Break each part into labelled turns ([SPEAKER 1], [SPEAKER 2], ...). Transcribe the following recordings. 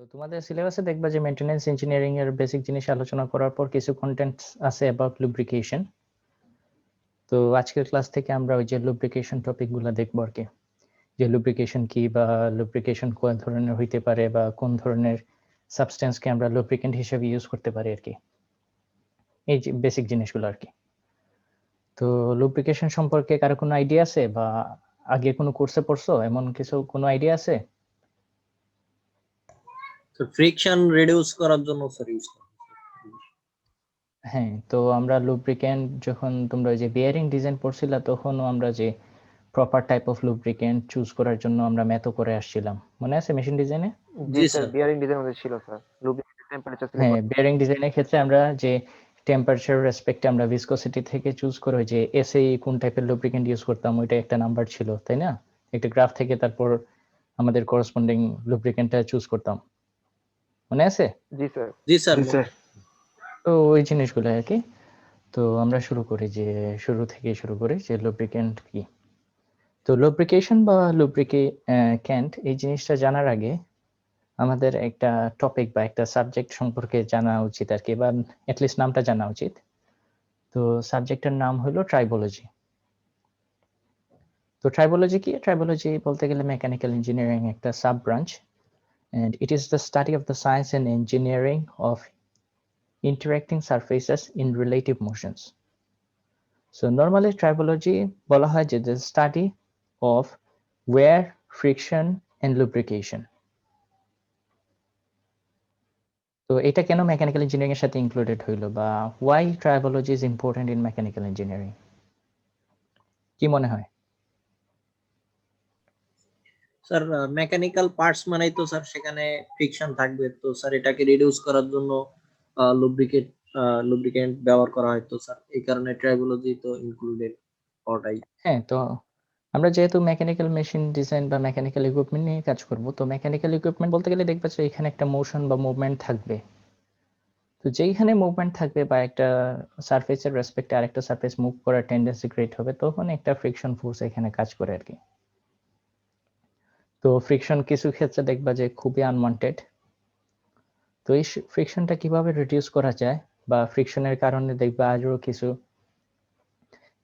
[SPEAKER 1] তোমাদের সিলেবাসে দেখবা যে মেইনটেনেন্স ইঞ্জিনিয়ারিং এর বেসিক জিনিস আলোচনা করার পর কিছু কন্টেন্টস আছে অ্যাবাউট লুব্রিকেশন। তো আজকের ক্লাস থেকে আমরা ওই যে লুব্রিকেশন টপিকগুলো দেখব আর কি, যে লুব্রিকেশন কি বা লুব্রিকেশন কোন ধরনের হইতে পারে বা কোন ধরনের সাবস্টেন্সকে আমরা লুব্রিকেন্ট হিসেবে ইউজ করতে পারি আর কি, এই যে বেসিক জিনিসগুলো আর কি। তো লুব্রিকেশন সম্পর্কে কারো কোনো আইডিয়া আছে বা আগে কোনো কোর্সে পড়ছো এমন কিছু কোনো আইডিয়া আছে?
[SPEAKER 2] তো ফ্রিকশন রিডিউস করার জন্য স্যার ইউজ করা
[SPEAKER 1] হ্যাঁ, তো আমরা লুব্রিকেন্ট যখন তোমরা ওই যে বিয়ারিং ডিজাইন পড়ছিলা তখনও আমরা যে proper type of lubricant choose করার জন্য আমরা ম্যাথও করে আসছিলাম, মনে আছে মেশিন ডিজাইনে?
[SPEAKER 2] জি
[SPEAKER 3] জি স্যার,
[SPEAKER 2] স্যার
[SPEAKER 3] বিয়ারিং ডিজাইন মধ্যে ছিল স্যার, লুব্রিকেন্ট টেম্পারেচার সিলেক্ট
[SPEAKER 1] হ্যাঁ, বিয়ারিং ডিজাইনের ক্ষেত্রে আমরা যে টেম্পারেচার রেসপেক্টে আমরা ভিসকসিটি থেকে চুজ করে যে এসএই কোন টাইপের লুব্রিকেন্ট ইউজ করতাম ওইটা একটা নাম্বার ছিল, তাই না? একটা গ্রাফ থেকে তারপর আমাদের করসপন্ডিং লুব্রিকেন্টটা চুজ করতাম, মনে আছে?
[SPEAKER 3] জি স্যার।
[SPEAKER 2] জি স্যার
[SPEAKER 3] জি স্যার।
[SPEAKER 1] তো ওই জিনিসগুলো আর কি। তো আমরা শুরু করি যে শুরু থেকে শুরু করি যে লুব্রিকেন্ট কি। তো লুব্রিকেশন বা লুব্রিকেন্ট এই জিনিসটা জানার আগে আমাদের একটা টপিক বা একটা সাবজেক্ট সম্পর্কে জানা উচিত আর কি, বা অ্যাটলিস্ট নামটা জানা উচিত। তো সাবজেক্টের নাম হলো ট্রাইবোলজি। তো ট্রাইবোলজি কি? ট্রাইবোলজি বলতে গেলে মেকানিক্যাল ইঞ্জিনিয়ারিং একটা sub branch, and it is the study of the science and engineering of interacting surfaces in relative motions. So normally tribology বলা হয় যে the study of wear, friction and lubrication. তো এটা কেন মেকানিক্যাল ইঞ্জিনিয়ারিং এর সাথে included হইলো, বা why tribology is important in mechanical engineering? কি মনে হয়?
[SPEAKER 2] স্যার মেকানিক্যাল পার্টস মানেই তো স্যার সেখানে ফ্রিকশন থাকবে, তো স্যার এটাকে রিডিউস করার জন্য লুব্রিকেন্ট ব্যবহার করা হয়, তো স্যার এই কারণে ট্রাইবোলজি তো ইনক্লুডেড হওয়াটাই।
[SPEAKER 1] হ্যাঁ, তো আমরা যেহেতু মেকানিক্যাল মেশিন ডিজাইন বা মেকানিক্যাল ইকুইপমেন্ট নিয়ে কাজ করব, তো মেকানিক্যাল ইকুইপমেন্ট বলতে গেলে দেখবা যে এখানে একটা মোশন বা মুভমেন্ট থাকবে। তো যেইখানে মুভমেন্ট থাকবে বা একটা সারফেসের রেসপেক্টে আরেকটা সারফেস মুভ করার টেন্ডেন্সি ক্রিয়েট হবে, তখন একটা ফ্রিকশন ফোর্স এখানে কাজ করে আর কি। তো ফ্রিকশন কিছু ক্ষেত্রে দেখবা যে খুবই আনওয়ান্টেড। তো এই ফ্রিকশনটা কিভাবে রিডিউস করা যায়, বা ফ্রিকশনের কারণে দেখবা আরো কিছু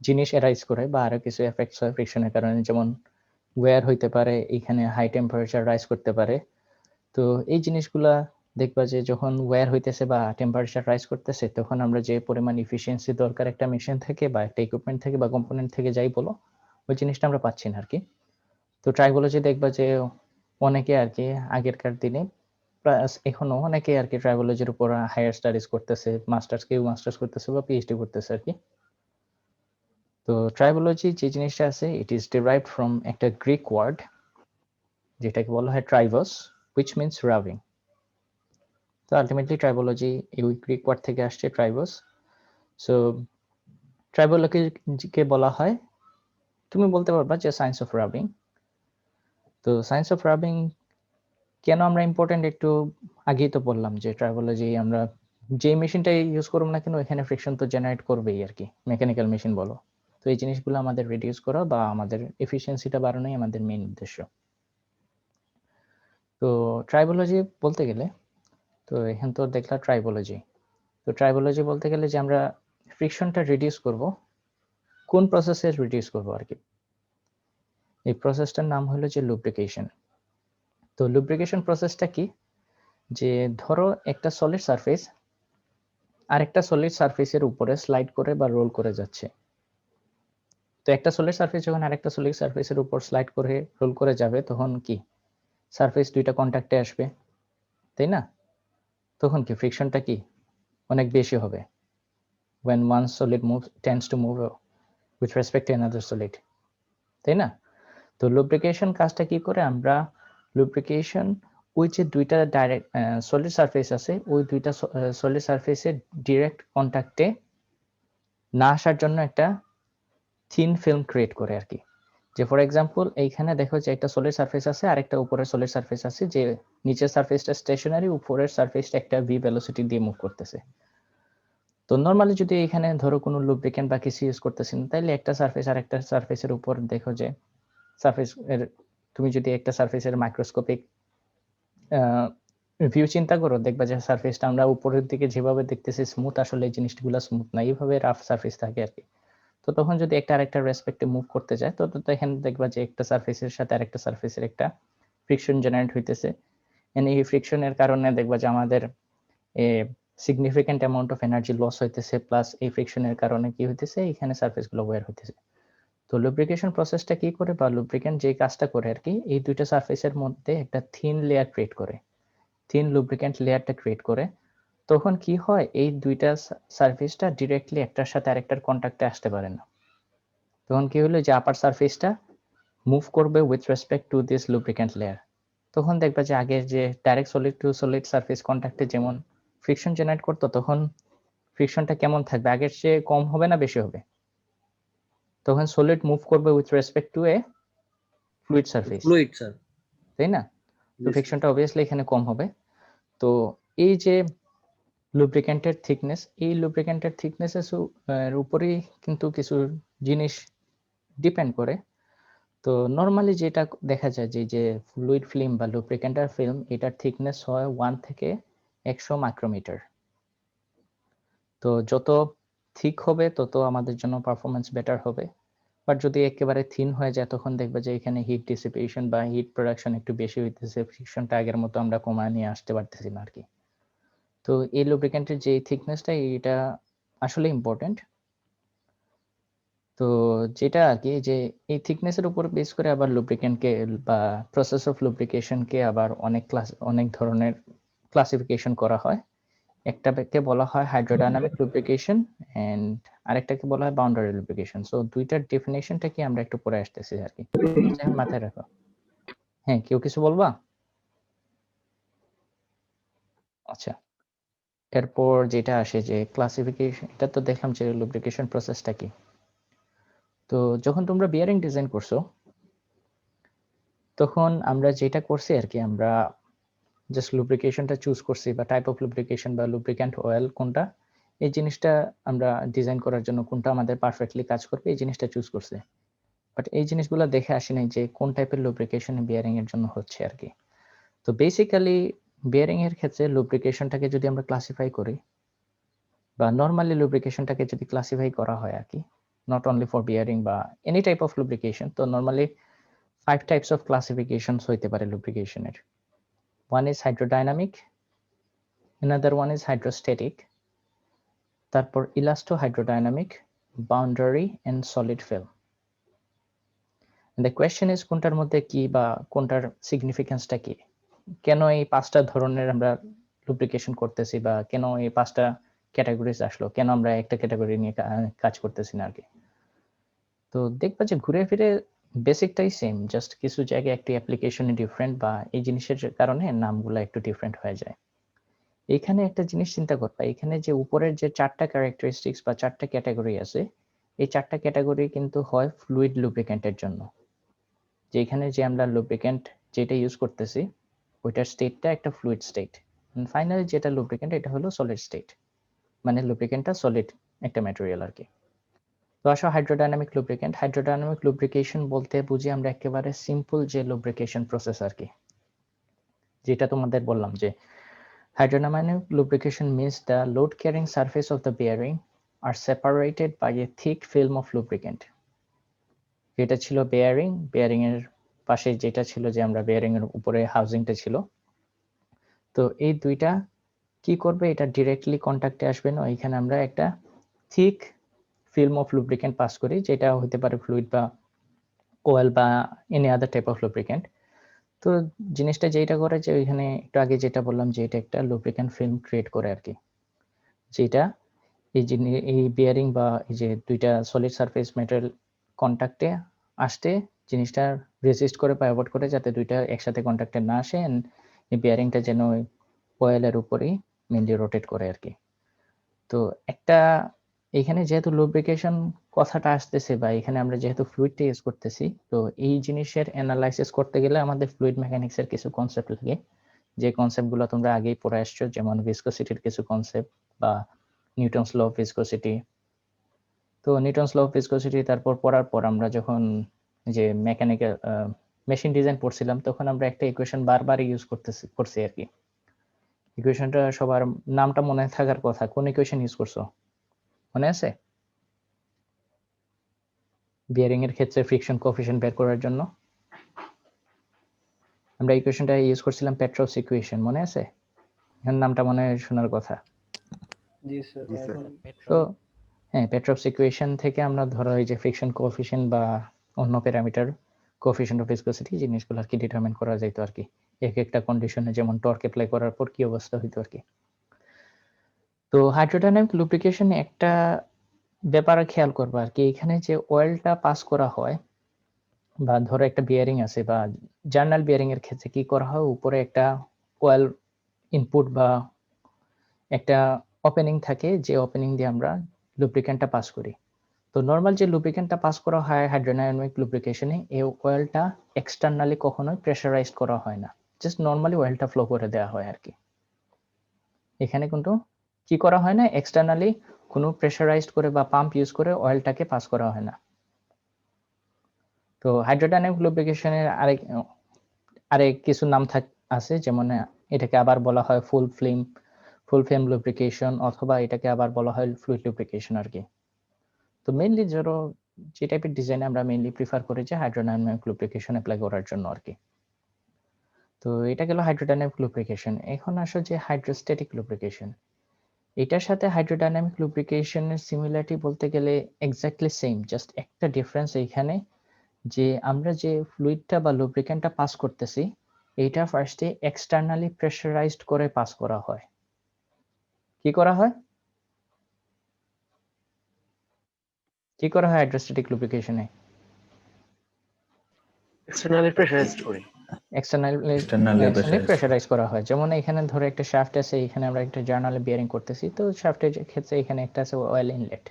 [SPEAKER 1] জিনিস এরাইজ করে বা আরো কিছু এফেক্টস হয় ফ্রিকশনের কারণে, যেমন ওয়্যার হইতে পারে, এখানে হাই টেম্পারেচার রাইজ করতে পারে। তো এই জিনিসগুলা দেখবা যে যখন ওয়্যার হইতেছে বা টেম্পারেচার রাইজ করতেছে, তখন আমরা যে পরিমাণ ইফিসিয়েন্সি দরকার একটা মেশিন থেকে বা একটা ইকুইপমেন্ট থেকে বা কম্পোনেন্ট থেকে যাই বলো, ওই জিনিসটা আমরা পাচ্ছি না আর কি। তো ট্রাইবোলজি দেখবা যে অনেকে আর কি আগেরকার দিনে প্লাস এখনো অনেকে আর কি ট্রাইবোলজির উপর হায়ার স্টাডিজ করতেছে, কেউ মাস্টার্স করতেছে বা পিএইচডি করতেছে আর কি। তো ট্রাইবোলজি যে জিনিসটা আছে, ইট ইজ ডিরাইভড ফ্রম একটা গ্রিক ওয়ার্ড যেটাকে বলা হয় ট্রাইভস, which means rubbing. তো আলটিমেটলি ট্রাইবোলজি এই গ্রিক ওয়ার্ড থেকে আসছে, ট্রাইভস। সো ট্রাইবোলজিকে বলা হয়, তুমি বলতে পারবা যে সায়েন্স অফ রাবিং। তো সায়েন্স অফ রাবিং কেন আমরা ইম্পর্টেন্ট একটু আগেই তো বললাম যে ট্রাইবোলজি আমরা যে মেশিনটাই ইউজ করব না কেন এখানে ফ্রিকশন তো জেনারেট করবেই আর কি, মেকানিক্যাল মেশিন বলো। তো এই জিনিসগুলো আমাদের রিডিউস করা বা আমাদের এফিসিয়েন্সিটা বাড়ানোই আমাদের মেইন উদ্দেশ্য। তো ট্রাইবোলজি বলতে গেলে, তো এখানে তো দেখলাম ট্রাইবোলজি। তো ট্রাইবোলজি বলতে গেলে যে আমরা ফ্রিকশনটা রিডিউস করব, কোন প্রসেসে রিডিউস করব আর কি, এই প্রসেসটার নাম হলো যে লুব্রিকেশন। তো লুব্রিকেশন প্রসেসটা কি, যে ধরো একটা সলিড সারফেস আরেকটা সলিড সারফেসের উপরে স্লাইড করে বা রোল করে যাচ্ছে। তো একটা সলিড সারফেস যখন আরেকটা সলিড সারফেসের উপর স্লাইড করে রোল করে যাবে, তখন কি সারফেস দুইটা কন্ট্যাক্টে আসবে, তাই না? তখন কি ফ্রিকশনটা কি অনেক বেশি হবে when one solid tends to move with respect to another solid, তাই না? তো লুব্রিকেশন কাজটা কি করে, আমরা লুব্রিকেশন ওই যে দুইটা ডাইরেক্ট সলিড সারফেস আছে, ওই দুইটা সলিড সারফেসের ডিরেক্ট কন্ট্যাক্টে না আসার জন্য একটা থিন ফিল্ম ক্রিয়েট করে আর কি। যে ফর এক্সাম্পল এইখানে দেখো যে একটা সলিড সারফেস আছে আর একটা উপরের সলিড সারফেস আছে, যে নিচের সারফেসটা স্টেশনারি, উপরের সারফেসটা একটা ভি ভেলোসিটি দিয়ে মুভ করতেছে। তো নর্মালি যদি এখানে ধরো কোনো লুব্রিকেন্ট বা কিছু ইউজ করতেছেন, তাইলে একটা সারফেস আর একটা সারফেসের উপর দেখো যে সারফেস এর, তুমি যদি একটা সারফেসের মাইক্রোস্কোপিক ভিউ চিন্তা করো, দেখবা যে সারফেসটা আমরা উপরের দিকে যেভাবে দেখতেছি স্মুথ, আসলে এই জিনিসগুলো স্মুথ না, এইভাবে রাফ সারফেস থাকে আর কি। তো তখন যদি একটা আরেকটা রেসপেক্টে মুভ করতে যায়, তো এখানে দেখবা যে একটা সারফেসের সাথে আরেকটা সারফেসের একটা ফ্রিকশন জেনারেট হইতেছে। এই ফ্রিকশনের কারণে দেখবা যে আমাদের significant amount of energy loss হইতেছে, প্লাস এই ফ্রিকশনের কারণে কি হইতেছে, এখানে সারফেসগুলো ওয়্যার হইতেছে। তো লুব্রিকেশন প্রসেসটা কি করে, বা লুব্রিক্যান্ট যে কাজটা করে আর কি, এই দুইটা সারফেসের মধ্যে একটা থিন লেয়ার ক্রিয়েট করে, থিন লুব্রিক্যান্ট লেয়ারটা ক্রিয়েট করে। তখন কি হয়, এই দুইটা সারফেসটা ডিরেক্টলি একটার সাথে আরেকটার কন্ট্যাক্টে আসতে পারে না। তখন কি হলো, যে আপার সারফেসটা মুভ করবে with respect to this lubricant layer. তখন দেখবা যে আগে যে direct solid to solid surface কন্ট্যাক্টে যেমন ফ্রিকশন জেনারেট করতো, তখন ফ্রিকশনটা কেমন থাকবে, আগের চেয়ে কম হবে না বেশি হবে? তখন সলিড মুভ করবে with respect two A fluid surface,
[SPEAKER 2] fluid sir.
[SPEAKER 1] তাই না? তো ফ্রিকশনটা অবভিয়াসলি এখানে কম হবে। তো এই যে লুব্রিক্যান্টের থিকনেস, এই লুব্রিক্যান্টের থিকনেসের উপরেই কিন্তু কিছু জিনিস ডিপেন্ড করে। তো নর্মালি যেটা দেখা যায় যে ফ্লুইড ফিল্ম বা লুব্রিক্যান্টার ফিল্ম, এটার থিকনেস হয় 1 থেকে 100 মাইক্রোমিটার। তো যত থিক হবে তত আমাদের জন্য পারফরমেন্স বেটার হবে। বাট যদি একেবারে থিন হয়ে যায়, তখন দেখবে যে এখানে হিট ডিসিপেশন বা হিট প্রোডাকশন একটু বেশি হইতেছে, ফ্রিকশনটা আগের মতো আমরা কমায় নিয়ে আসতে পারতেছি না আর কি। তো এই লুব্রিক্যান্টের যে থিকনেসটা, এটা আসলে ইম্পর্টেন্ট। তো যেটা আর কি, যে এই থিকনেসের উপর বেস করে আবার লুব্রিক্যান্টকে বা প্রসেস অফ লুব্রিকেশনকে আবার অনেক ধরনের ক্লাসিফিকেশন করা হয়। একটাকে বলা হয় হাইড্রোডাইনামিক লুব্রিকেশন এন্ড আরেকটাকে বলা হয় বাউন্ডারি লুব্রিকেশন। সো দুইটার ডেফিনেশনটা কি আমরা একটু পরে আসতেছি আর কি, যাই হোক মাথায় রাখো। হ্যাঁ, কেউ কিছু বলবা? আচ্ছা, এরপর যেটা আসে যে ক্লাসিফিকেশন, এটা তো দেখলাম যে লুব্রিকেশন প্রসেসটা কি। তো যখন তোমরা বিয়ারিং ডিজাইন করছো, তখন আমরা যেটা করছি আর কি, আমরা জাস্ট লুব্রিকেশনটা চুজ করছি, বা টাইপ অফ লুব্রিকেশন বা লুব্রিক্যান্ট অয়েল কোনটা, এই জিনিসটা আমরা ডিজাইন করার জন্য কোনটা আমাদের পারফেক্টলি কাজ করবে এই জিনিসটা চুজ করছি। বাট এই জিনিসগুলো দেখে আসি নাই যে কোন টাইপের লুব্রিকেশন বিয়ারিং এর জন্য হচ্ছে আর কি। তো বেসিক্যালি বিয়ারিং এর ক্ষেত্রে লুব্রিকেশনটাকে যদি আমরা ক্লাসিফাই করি, বা নর্মালি লুব্রিকেশনটাকে যদি ক্লাসিফাই করা হয় আর কি, নট অনলি ফর বিয়ারিং বা এনি টাইপ অফ লুব্রিকেশন, তো নর্মালি 5 টাইপস অফ ক্লাসিফিকেশনস হইতে পারে লুব্রিকেশনের। One is hydrodynamic, another one is hydrostatic, তারপর elastohydrodynamic, boundary and solid film. The question is কোনটার মধ্যে কি, বা কোনটার সিগনিফিকেন্সটা কি, কেন এই 5টা ধরনের আমরা লুব্রিকেশন করতেছি, বা কেন এই 5টা ক্যাটাগরিজ আসলো, কেন আমরা একটা ক্যাটাগরি নিয়ে কাজ করতেছি না আর কি। তো দেখবা যে ঘুরে ফিরে বেসিকটাই সেম, জাস্ট কিছু জায়গায় একটি অ্যাপ্লিকেশনে ডিফারেন্ট, বা এই জিনিসের কারণে নামগুলো একটু ডিফারেন্ট হয়ে যায়। এখানে একটা জিনিস চিন্তা করবা, এখানে যে উপরের যে 4টা ক্যারেক্টারিস্টিক্স বা 4টা ক্যাটাগরি আছে, এই 4টা ক্যাটাগরি কিন্তু হয় ফ্লুইড লুব্রিক্যান্টের জন্য, যে এখানে যে আমরা লুব্রিক্যান্ট যেটা ইউজ করতেছি, ওইটার স্টেটটা একটা ফ্লুইড স্টেট, ফাইনালি যেটা লুব্রিক্যান্ট এটা হলো সলিড স্টেট, মানে লুব্রিক্যান্টটা সলিড একটা ম্যাটেরিয়াল আর কি। তো আসো হাইড্রোডাইনামিক লুব্রিক্যান্ট। হাইড্রোডাইনামিক লুব্রিকেশন বলতে বুঝি আমরা একেবারে সিম্পল যে লুব্রিকেশন প্রসেস আর কি, যেটা তোমাদের বললাম যে hydrodynamic lubrication means the load-carrying surface of the bearing are separated by a thick film of lubricant. যেটা ছিল বেয়ারিং, বেয়ারিং এর পাশে যেটা ছিল, যে আমরা বেয়ারিং এর উপরে হাউজিংটা ছিল, তো এই দুইটা কি করবে, এটা ডিরেক্টলি কন্ট্যাক্টে আসবে না, এখানে আমরা একটা thick film of lubricant pass করি, যেটা হতে পারে ফ্লুইড বা অয়েল বা any other type of lubricant. তো জিনিসটা যেটা করে, যে ওইখানে একটু আগে যেটা বললাম, যে এটা একটা লুব্রিক্যান্ট ফিল্ম ক্রিয়েট করে আর কি, যেটা এই বিয়ারিং বা এই যে দুইটা সলিড সারফেস মেটেরিয়াল কন্ট্যাক্টে আসতে জিনিসটা রেজিস্ট করে বা অ্যাভয়েড করে, যাতে দুইটা একসাথে কন্ট্যাক্টে না আসে, এন্ড এই বিয়ারিংটা যেন ওই অয়েলের উপরেই মেনলি রোটেট করে আর কি। তো একটা এখানে যেহেতু লুব্রিকেশন কথাটা আসতেছে, বা এখানে আমরা যেহেতু ফ্লুইডটা ইউজ করতেছি, তো এই জিনিসের অ্যানালাইসিস করতে গেলে আমাদের ফ্লুইড মেকানিক্সের কিছু কনসেপ্ট লাগে, যে কনসেপ্টগুলো তোমরা আগেই পড়ে আসছো, যেমন ভিসকোসিটির কিছু কনসেপ্ট বা নিউটনস ল অফ ভিসকোসিটি। তো নিউটনস ল অফ ভিসকোসিটি তারপর পড়ার পর আমরা যখন যে মেকানিক্যাল মেশিন ডিজাইন পড়ছিলাম, তখন আমরা একটা ইকুয়েশন বারবার ইউজ করছি আর কি, ইকুয়েশনটা সবার নামটা মনে থাকার কথা। কোন ইকুয়েশন ইউজ করছো মনে আছে? বিয়ারিং এর ক্ষেত্রে ফ্রিকশন কোএফিসিয়েন্ট বের করার জন্য আমরা ইকুয়েশনটা ইউজ করছিলাম পেট্রোস ইকুয়েশন, মনে আছে? এর নামটা মনে শোনার কথা।
[SPEAKER 2] জি স্যার।
[SPEAKER 3] জি স্যার।
[SPEAKER 1] তো হ্যাঁ, পেট্রোস ইকুয়েশন থেকে আমরা ধরো এই যে ফ্রিকশন কোএফিসিয়েন্ট বা অন্য প্যারামিটার কোএফিসিয়েন্ট অফ ভিসকসিটি জিনিসগুলো আর কি ডিটারমাইন করা যেত আর কি। এক একটা কন্ডিশনে যেমন টর্ক অ্যাপ্লাই করার পর কি অবস্থা হইতো আর কি। তো হাইড্রোডাইনামিক লুব্রিকেশনে একটা ব্যাপারে খেয়াল করবা আর কি, এখানে যে অয়েলটা পাস করা হয় বা ধরো একটা বিয়ারিং আছে বা জার্নাল বিয়ারিং এর ক্ষেত্রে কি করা হয়, উপরে একটা অয়েল ইনপুট বা একটা ওপেনিং থাকে, যে ওপেনিং দিয়ে আমরা লুব্রিক্যান্টটা পাস করি। তো নর্মাল যে লুব্রিক্যান্টটা পাস করা হয় হাইড্রোডাইনামিক লুব্রিকেশনে, এই অয়েলটা এক্সটার্নালি কখনোই প্রেসারাইজড করা হয় না, জাস্ট নর্মালি অয়েলটা ফ্লো করে দেওয়া হয় আর কি। এখানে কিন্তু কি করা হয় না, এক্সটার্নালি কোনো প্রেসারাইজড করে বা পাম্প ইউজ করে অয়েলটাকে পাস করা হয় না। তো হাইড্রোডাইনামিক লুব্রিকেশনের আরেক কিছু নাম আছে, যেমন এটাকে আবার বলা হয় ফুল ফ্লেম লুব্রিকেশন, অথবা এটাকে আবার বলা হয় ফ্লুইড লুব্রিকেশন আর কি। তো মেইনলি ধরো যে টাইপের ডিজাইন আমরা মেইনলি প্রিফার করি যে হাইড্রোডাইনামিক লুব্রিকেশন অ্যাপ্লাই করার জন্য আর কি। তো এটা গেল হাইড্রোডাইনামিক লুব্রিকেশন। এখন আসো যে হাইড্রোস্ট্যাটিক লুব্রিকেশন, এটার সাথে হাইড্রোডাইনামিক লুব্রিকেশনের সিমিলারিটি বলতে গেলে এক্স্যাক্টলি সেম, জাস্ট একটা ডিফারেন্স এইখানে যে আমরা যে ফ্লুইডটা বা লুব্রিক্যান্টটা পাস করতেছি, এইটা ফার্স্টে এক্সটার্নালি প্রেসারাইজড করে পাস করা হয়। কি করা হয়? কি করা হয় হাইড্রোস্ট্যাটিক লুব্রিকেশনে?
[SPEAKER 3] এক্সটার্নালি প্রেসারাইজড করি।
[SPEAKER 1] এক্সটার্নালি প্রেসারাইজ করা হয়। যেমন এখানে ধরো একটা শাফট আছে, এখানে আমরা একটা জার্নালে বিয়ারিং করতেছি, তো শাফটের ক্ষেত্রে এখানে একটা আছে অয়েল ইনলেট।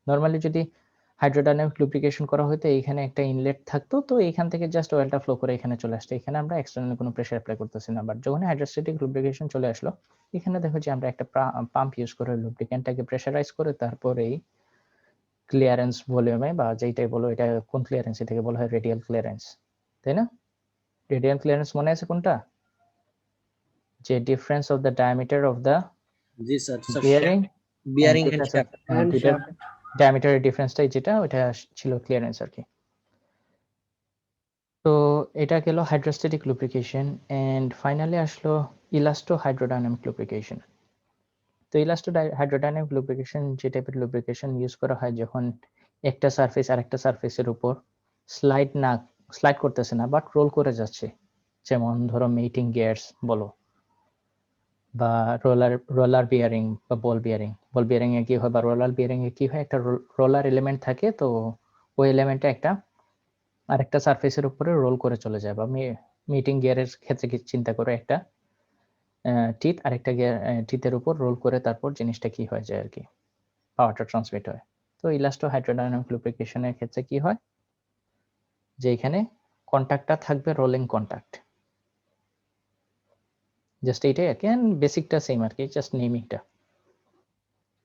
[SPEAKER 1] নরমালি যদি হাইড্রোডাইনামিক লুব্রিকেশন করা হতো, এইখানে একটা ইনলেট থাকতো, তো এইখান থেকে জাস্ট অয়েলটা ফ্লো করে এখানে চলে আসতো, এখানে আমরা এক্সটার্নাল কোনো প্রেসার অ্যাপ্লাই করতেছি না। বাট যখন হাইড্রোস্ট্যাটিক লুব্রিকেশন চলে আসলো, এখানে দেখো যে আমরা একটা পাম্প ইউজ করে লুব্রিক্যান্টটাকে প্রেসারাইজ করে তারপরেই ক্লিয়ারেন্স ভলিউমে বা যেইটাই বলো, এটা কোন ক্লিয়ারেন্স, এটাকে বলা হয় রেডিয়াল ক্লিয়ারেন্স, তাই না? রেডিয়াল ক্লিয়ারেন্স মনে আছে কোনটা? যে difference of the diameter of the
[SPEAKER 2] জি sir.
[SPEAKER 1] Bearing
[SPEAKER 2] bearing and shaft.
[SPEAKER 1] দুইটার ডায়ামিটারের ডিফারেন্সটাই যেটা, ওটা ছিল ক্লিয়ারেন্স আর কি। তো এটা গেল হাইড্রোস্ট্যাটিক লুব্রিকেশন, এন্ড ফাইনালি আসলো ইলাস্টো হাইড্রোডাইনামিক লুব্রিকেশন। তো ইলাস্টো হাইড্রোডাইনামিক লুব্রিকেশন যে টাইপের লুব্রিকেশন ইউজ করা হয় যখন একটা সারফেস আরেকটা সারফেসের উপর স্লাইড করতেছে না, বাট রোল করে যাচ্ছে, যেমন ধরো মেটিং গিয়ারস বলো বা রোলার বিয়ারিং বা বল বিয়ারিং এ কি হয়, বা রোলার বিয়ারিং এ কি হয়, একটা রোলার এলিমেন্ট থাকে, তো ওই এলিমেন্টটা একটা আরেকটা সারফেসের উপরে রোল করে চলে যায়। বা মিটিং গিয়ারের ক্ষেত্রে কি চিন্তা করে, একটা টিথ আরেকটা গিয়ার টিথের উপর রোল করে তারপর জিনিসটা কি হয়ে যায় আর কি, পাওয়ারটা ট্রান্সমিট হয়। তো ইলাস্টো হাইড্রোডাইনামিক লুব্রিকেশনের ক্ষেত্রে কি হয়, যে এখানে কন্টাক্টটা থাকবে রোলিং কন্টাক্ট, জাস্ট এইটাই আর কি, বেসিকটা সেম আর কি, জাস্ট নেমিংটা।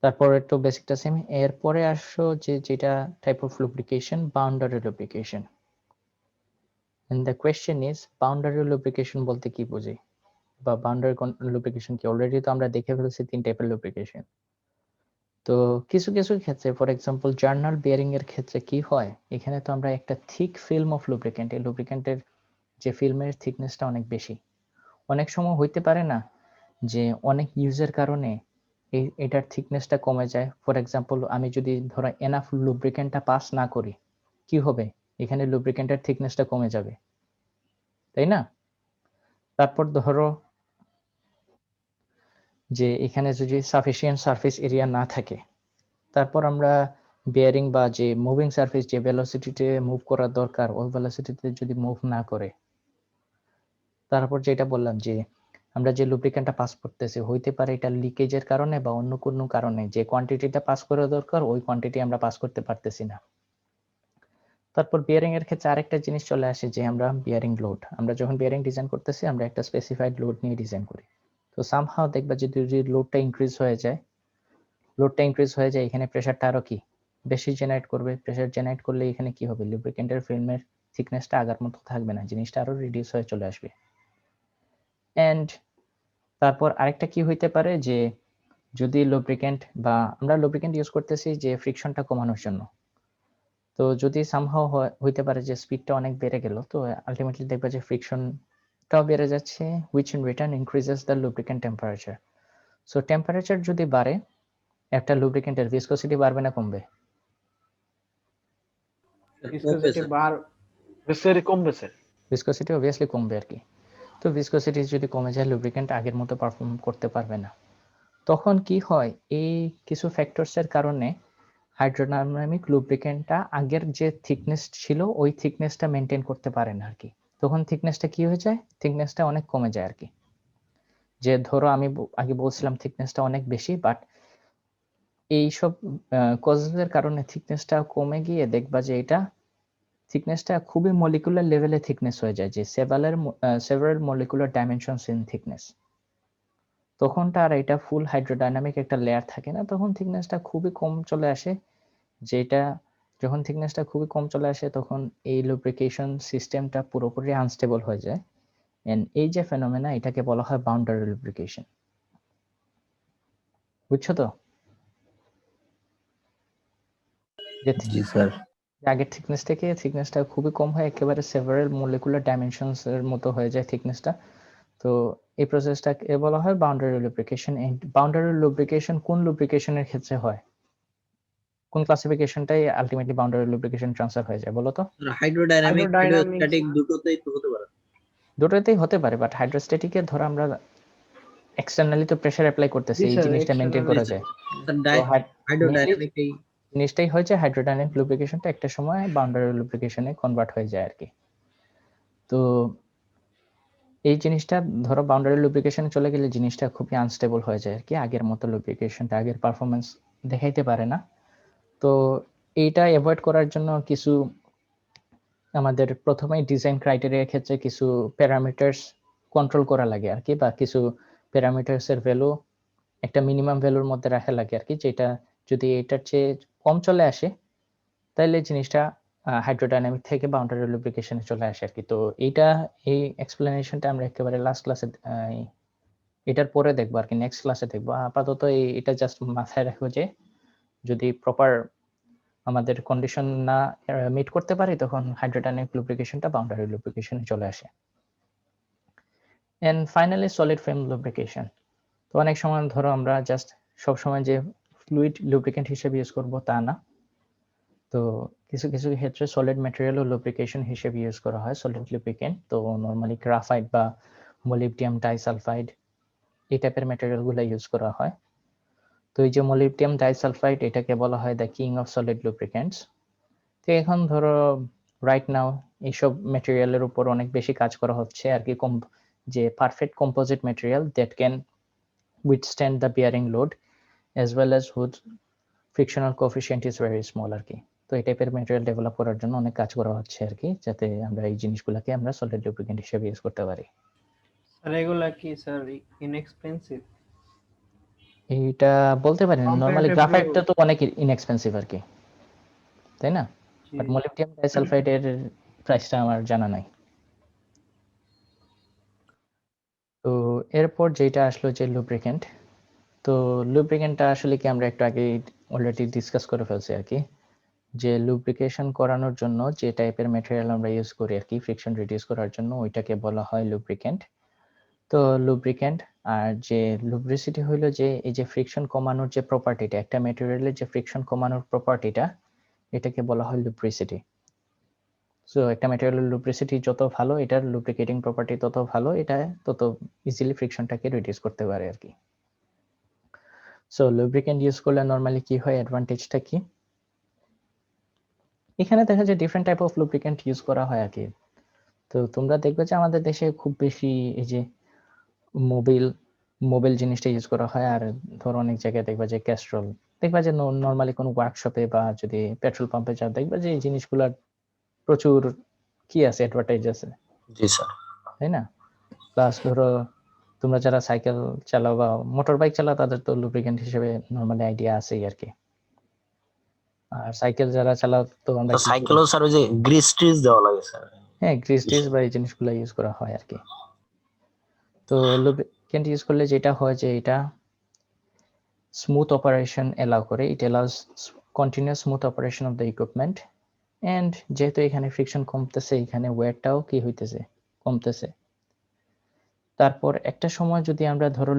[SPEAKER 1] তারপরে তো বেসিকটা সেম। এরপরে আসো যে যেটা type of lubrication, boundary lubrication. And the question is boundary lubrication বলতে কি বুঝি, বা বাউন্ডারি লুব্রিকেশন কি? অলরেডি তো আমরা দেখে ফেলেছি তিন টাইপের লুব্রিকেশন। তো কিছু কিছু ক্ষেত্রে, ফর এক্সাম্পল জার্নাল বিয়ারিং এর ক্ষেত্রে কি হয়, এখানে তো আমরা একটা থিক ফিল্ম অফ লুব্রিক্যান্ট, এই লুব্রিক্যান্টের যে ফিল্মের থিকনেসটা অনেক বেশি, অনেক সময় হইতে পারে না যে অনেক ইউজের কারণে এটার থিকনেসটা কমে যায়। ফর এক্সাম্পল আমি যদি ধরো এনাফ লুব্রিক্যান্টটা পাস না করি, কি হবে, এখানে লুব্রিক্যান্টের থিকনেসটা কমে যাবে, তাই না? তারপর ধরো যে এখানে যদি সাফিসিয়েন্ট সারফেস এরিয়া না থাকে, তারপর আমরা বিয়ারিং বা যে মুভিং সারফেস যে ভেলোসিটিতে মুভ করার দরকার, ওই ভেলোসিটিতে যদি মুভ না করে, তারপর যেটা বললাম যে আমরা যে লুব্রিক্যান্টটা পাস করতেছি, হইতে পারে এটা লিকেজের কারণে বা অন্য কোনো কারণে যে কোয়ান্টিটিটা পাস করা দরকার ওই কোয়ান্টিটি আমরা পাস করতে পারতেছি না। তারপর বিয়ারিং এর ক্ষেত্রে আরেকটা জিনিস চলে আসে যে আমরা বিয়ারিং লোড, আমরা যখন বিয়ারিং ডিজাইন করতেছি আমরা একটা স্পেসিফাইড লোড নিয়ে ডিজাইন করি। তো সামহাও দেখবা যদি লোডটা ইনক্রিজ হয়ে যায়, এখানে প্রেসারটা আরো কি বেশি জেনারেট করবে। প্রেসার জেনারেট করলে এখানে কি হবে, লুব্রিক্যান্টের ফিল্মের থিকনেসটা আগের মতো থাকবে না, জিনিসটা আরো রিডিউস হয়ে চলে আসবে। এন্ড তারপর আরেকটা কি হইতে পারে যে যদি লুব্রিক্যান্ট বা আমরা লুব্রিক্যান্ট ইউজ করতেছি যে ফ্রিকশনটা কমানোর জন্য, তো যদি সামহাও হইতে পারে যে স্পিডটা অনেক বেড়ে গেল, তো আলটিমেটলি দেখবা যে ফ্রিকশনটাও বেড়ে যাচ্ছে, which in return increases the lubricant temperature. So temperature যদি বাড়ে একটা লুব্রিক্যান্টের ভিসকসিটি বাড়বে না কমবে?
[SPEAKER 3] ভিসকসিটি ভিসকসিটি কমবে স্যার।
[SPEAKER 1] ভিসকসিটি অবভিয়াসলি কমবে আর কি। তো ভিসকসিটি যদি কমে যায় লুব্রিক্যান্ট আগের মতো পারফর্ম করতে পারবে না। তখন কি হয়, এই কিছু ফ্যাক্টরসের কারণে হাইড্রোডাইনামিক লুব্রিক্যান্টটা আগের যে থিকনেস ছিল ওই থিকনেসটা মেনটেন করতে পারে না আর কি। তখন থিকনেসটা কি হয়ে যায়, থিকনেসটা অনেক কমে যায় আর কি। যে ধরো আমি আগে বলছিলাম থিকনেসটা অনেক বেশি, বাট এইসব কজেসের কারণে থিকনেসটা কমে গিয়ে দেখবা যে এটা থিকনেসটা খুবই মলিকুলার লেভেলে থিকনেস হয়ে যায়, যে several molecular dimensions in thickness. তখনটা আর এটা ফুল হাইড্রোডাইনামিক একটা লেয়ার থাকে না, তখন থিকনেসটা খুবই কম চলে আসে। যেটা যখন থিকনেসটা খুবই কম চলে আসে তখন এই লুব্রিকেশন সিস্টেমটা পুরোপুরি আনস্টেবল হয়ে যায়। এন্ড এই যে ফেনোমেনা এটাকে বলা হয় বাউন্ডারি লুব্রিকেশন। বুঝছো তো?
[SPEAKER 4] জি স্যার।
[SPEAKER 1] আগের থিকনেস থেকে থিকনেসটা খুবই কম হয়, একেবারে সেভারাল মলিকুলার ডাইমেনশনস এর মতো হয়ে যায় থিকনেসটা। তো এই প্রসেসটাকে বলা হয় boundary lubrication. And boundary lubrication কোন লুব্রিকেশনের ক্ষেত্রে হয়, কোন ক্লাসিফিকেশনটাই আলটিমেটলি বাউন্ডারি লুব্রিকেশন ট্রান্সফার হয়ে যায় বলো তো?
[SPEAKER 2] হাইড্রোডাইনামিক
[SPEAKER 3] Hydrodynamics,
[SPEAKER 2] হাইড্রোস্ট্যাটিক দুটোতেই তো হতে পারে।
[SPEAKER 1] দুটোতেই হতে পারে, বাট হাইড্রোস্ট্যাটিকে ধরো আমরা এক্সটার্নালি তো প্রেসার অ্যাপ্লাই করতেছি,
[SPEAKER 3] জি
[SPEAKER 1] এই
[SPEAKER 3] স্যার,
[SPEAKER 1] জিনিসটা মেনটেন করা
[SPEAKER 3] externally
[SPEAKER 1] যায়।
[SPEAKER 2] স্যার
[SPEAKER 1] তো
[SPEAKER 2] হাইড্রোডাইনামিক এই
[SPEAKER 1] জিনিসটাই হয় যে হাইড্রোডাইনামিক লুব্রিকেশনটা একটা সময় বাউন্ডারি লুব্রিকেশনে কনভার্ট হয়ে যায় আর কি। তো এই জিনিসটা ধরো বাউন্ডারি লুব্রিকেশনে চলে গেলে জিনিসটা খুবই আনস্টেবল হয়ে যায় আর কি, আগের মতো লুব্রিকেশনটা আগের পারফরমেন্স দেখাইতে পারে না। তো এইটা অ্যাভয়েড করার জন্য কিছু আমাদের প্রথমেই ডিজাইন ক্রাইটেরিয়ার ক্ষেত্রে কিছু প্যারামিটারস কন্ট্রোল করা লাগে আর কি, বা কিছু প্যারামিটারসের ভ্যালু একটা মিনিমাম ভ্যালুর মধ্যে রাখা লাগে আর কি, যেটা যদি এটার চেয়ে কম চলে আসে তাহলে জিনিসটা হাইড্রোডাইনামিক থেকে বাউন্ডারি লুব্রিকেশনে চলে আসে আর কি। তো এই এক্সপ্লেনেশনটা আমরা একেবারে লাস্ট ক্লাসে এটার পরে দেখবো আর কি, নেক্সট ক্লাসে দেখবো। আপাতত এটা জাস্ট মাথায় রাখবো যে যদি প্রপার আমাদের কন্ডিশন না মিট করতে পারি তখন হাইড্রোডাইনামিক লুব্রিকেশনটা বাউন্ডারি লুব্রিকেশনে চলে আসে। And finally solid frame lubrication. তো অনেক সময় ধরো আমরা জাস্ট সবসময় যে ফ্লুইড লুব্রিকেন্ট হিসেবে ইউজ করব তা না, তো কিছু কিছু ক্ষেত্রে সলিড ম্যাটেরিয়ালও লুব্রিকেশন হিসেবে ইউজ করা হয় সলিড লুব্রিকেন্ট। তো নর্মালি গ্রাফাইট বা মোলিবডিয়াম ডাইসালফাইড এই টাইপের ম্যাটেরিয়ালগুলো ইউজ করা হয়। তো এই যে মোলিবডিয়াম ডাইসালফাইড এটাকে বলা হয় the king of solid lubricants. তো এখন ধরো রাইট নাও এইসব ম্যাটেরিয়ালের উপর অনেক বেশি কাজ করা হচ্ছে আর কি, যে perfect composite material that can withstand the bearing load as well as whose frictional coefficient is very small আর কি। তো এই টাইপের ম্যাটেরিয়াল ডেভেলপ করার জন্য অনেক কাজ করা হচ্ছে আর কি, যাতে আমরা এই জিনিসগুলোকে আমরা সলিড লুব্রিকেন্ট হিসেবে ইউজ করতে পারি।
[SPEAKER 3] স্যার এগুলা কি স্যার ইনএক্সপেন্সিভ?
[SPEAKER 1] এইটা বলতে পারি না, নরমালি
[SPEAKER 3] Comparatively-
[SPEAKER 1] গ্রাফাইটটা তো অনেক ইনএক্সপেন্সিভ আর কি, তাই না? বাট মোলিবডিয়াম ডাইসালফাইডের প্রাইসটা আমার জানা নাই। তো এরপর যেটা আসলো যে লুব্রিকেন্ট, তো লুব্রিকেন্টটা আসলে কি আমরা একটু আগে অলরেডি ডিসকাস করে ফেলছি আর কি, যে লুব্রিকেশন করানোর জন্য যে টাইপের ম্যাটেরিয়াল আমরা ইউজ করি আর কি ফ্রিকশন রিডিউস করার জন্য ওইটাকে বলা হয় লুব্রিকেন্ট। তো লুব্রিকেন্ট আর যে লুব্রিসিটি হইলো যে এই যে ফ্রিকশন কমানোর যে প্রপার্টিটা, একটা ম্যাটেরিয়ালের যে ফ্রিকশন কমানোর প্রপার্টিটা এটাকে বলা হয় লুব্রিসিটি। সো একটা ম্যাটেরিয়ালের লুব্রিসিটি যত ভালো এটার লুব্রিকেটিং প্রপার্টি তত ভালো, এটা তত ইজিলি ফ্রিকশনটাকে রিডিউস করতে পারে আর কি। সো লুব্রিকেন্ট ইউজ করলে নরমালি কি হয়, অ্যাডভান্টেজটা কি, এখানে দেখা যায় different type of lubricant use করা হয় আর কি। তো তোমরা দেখবে যে আমাদের দেশে খুব বেশি এই যে মোবিল জিনিসটা ইউজ করা হয়, আর ধরো অনেক জায়গায় দেখবা যে ক্যাস্ট্রল, দেখবা যে নর্মালি কোনো ওয়ার্কশপে বা যদি পেট্রোল পাম্পে যাও দেখবা যে এই জিনিসগুলোর প্রচুর কি আছে, অ্যাডভার্টাইজ আছে,
[SPEAKER 4] জি স্যার।
[SPEAKER 1] তাই না? প্লাস ধরো তোমরা যারা সাইকেল চালাও বা মোটর বাইক চালাও তাদের তো লুব্রিকেন্ট হিসেবে নর্মালি আইডিয়া আছেই আর কি। আর সাইকেল যারা চালাও তো আমরা কি করি?
[SPEAKER 4] সাইকেলও স্যার ওই যে গ্রিস ট্রিস দেওয়া লাগে স্যার।
[SPEAKER 1] হ্যাঁ, গ্রিস টিস বা এই জিনিসগুলো ইউজ করা হয় আর কি। তো lubricant ইউজ করলে যেটা হয় যে এটা স্মুথ অপারেশন এলাও করে, it allows continuous smooth operation of the equipment. And যেহেতু এখানে ফ্রিকশন কমতেছে, এখানে ওয়েটটাও কি হইতেছে, কমতেছে। তারপর একটা সময় যদি আমরা ধরো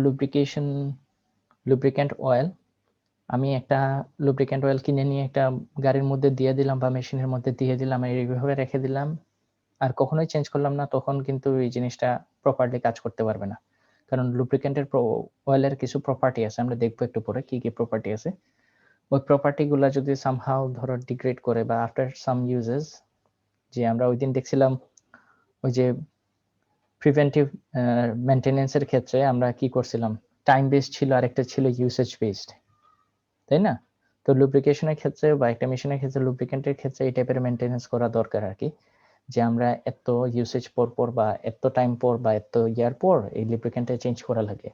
[SPEAKER 1] লুব্রিক্যান্ট অয়েল, আমি একটা লুব্রিক্যান্ট অয়েল কিনে নিয়ে একটা গাড়ির মধ্যে দিয়ে দিলাম বা মেশিনের মধ্যে দিয়ে দিলাম, এইভাবে রেখে দিলাম, আর কখনোই চেঞ্জ করলাম না, তখন কিন্তু এই জিনিসটা প্রপারলি কাজ করতে পারবে না। কারণ লুব্রিক্যান্টের অয়েলের কিছু প্রপার্টি আছে, আমরা দেখবো একটু পরে কি কি প্রপার্টি আছে। ওই প্রপার্টিগুলো যদি সামহাও ধরো ডিগ্রেড করে বা আফটার সাম ইউজেস, যে আমরা ওই দিন দেখছিলাম ওই যে প্রিভেন্টিভ মেনটেনেন্সের ক্ষেত্রে আমরা কি করছিলাম, টাইম বেসড ছিল আর একটা ছিল ইউসেজ বেসড, তাই না? তো লুব্রিকেশনের ক্ষেত্রে বা একটা মেশিনের ক্ষেত্রে, লুব্রিকেন্টের ক্ষেত্রে এই টাইপের মেনটেনেন্স করা দরকার আর কি, যে আমরা এত ইউসেজ পর বা এত টাইম পর বা এত ইয়ার পর এই লুব্রিকেন্টটা চেঞ্জ করা লাগে।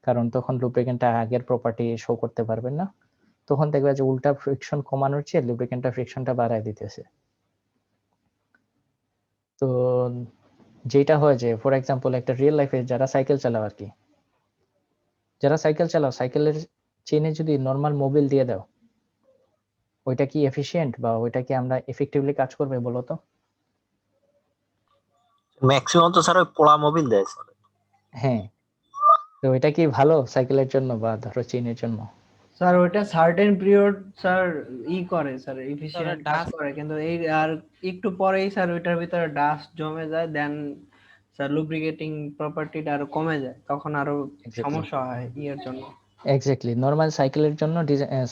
[SPEAKER 1] কারণ তখন লুব্রিকেন্টটা আগের প্রপার্টি শো করতে পারবেন না, তখন দেখবে যে উল্টা ফ্রিকশন কমানোর চেয়ে লুব্রিকেন্টটা ফ্রিকশনটা বাড়ায় দিতেছে। তো যেটা হয় যে ফর এক্সাম্পল একটা রিয়েল লাইফে যারা সাইকেল চালাও আর কি, যারা সাইকেল চালাও, সাইকেলের চেনে যদি নর্মাল মোবিল দিয়ে দাও, ওইটা কি এফিশিয়েন্ট বা ওইটা কি আমরা এফেক্টিভলি কাজ করবে বলো তো?
[SPEAKER 4] ম্যাক্সিমাম তো স্যার ওই পোড়া মোবিল দেয় স্যার।
[SPEAKER 1] হ্যাঁ, তো এটা কি ভালো সাইকেলের জন্য বা ধরো চেনের জন্য?
[SPEAKER 3] স্যার ওইটা সার্টেন পিরিয়ড স্যার করে স্যার এফিশিয়েন্ট কাজ করে, কিন্তু এই আর একটু পরেই স্যার ওইটার ভিতরে ডাস্ট জমে যায়, দেন স্যার লুব্রিকেটিং প্রপার্টিটা আরো কমে যায়, তখন আরো সমস্যা হয় ইয়ের জন্য।
[SPEAKER 1] এক্স্যাক্টলি, নর্মাল সাইকেলের জন্য,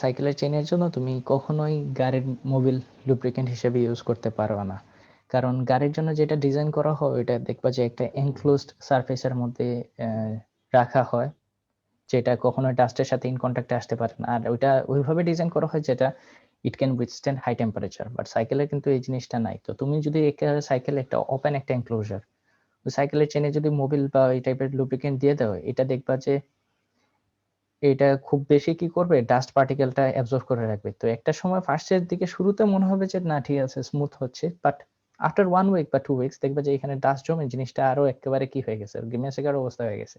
[SPEAKER 1] সাইকেলের চেনের জন্য তুমি কখনোই গাড়ির মোবিল লুব্রিকেন্ট হিসেবে ইউজ করতে পারবে না। কারণ গাড়ির জন্য যেটা ডিজাইন করা হয় ওইটা দেখবা যে একটা এনক্লোজড সারফেসের মধ্যে রাখা হয়, যেটা কখনো ডাস্টের সাথে ইন কন্ট্যাক্টে আসতে পারে না, আর ওইটা ওইভাবে ডিজাইন করা হয় যেটা it can withstand high temperature. But সাইকেলের কিন্তু এই জিনিসটা নাই। তো তুমি যদি সাইকেল একটা ওপেন একটা এনক্লোজার, ওই সাইকেলের চেনে যদি মোবিল বা এই টাইপের লুব্রিকেন্ট দিয়ে দাও, এটা দেখবা যে এটা খুব বেশি কি করবে, ডাস্ট পার্টিকেলটা অ্যাবজর্ব করে রাখবে। তো একটা সময় ফার্স্টের দিকে শুরুতে মনে হবে যে না ঠিক আছে, স্মুথ হচ্ছে, বাট আফটার 1 উইক বা 2 উইকস দেখবে যে এখানে ডাস্ট জমে জিনিসটা আরো একেবারে কি হয়ে গেছে, গেমেসেকার অবস্থা হয়ে গেছে।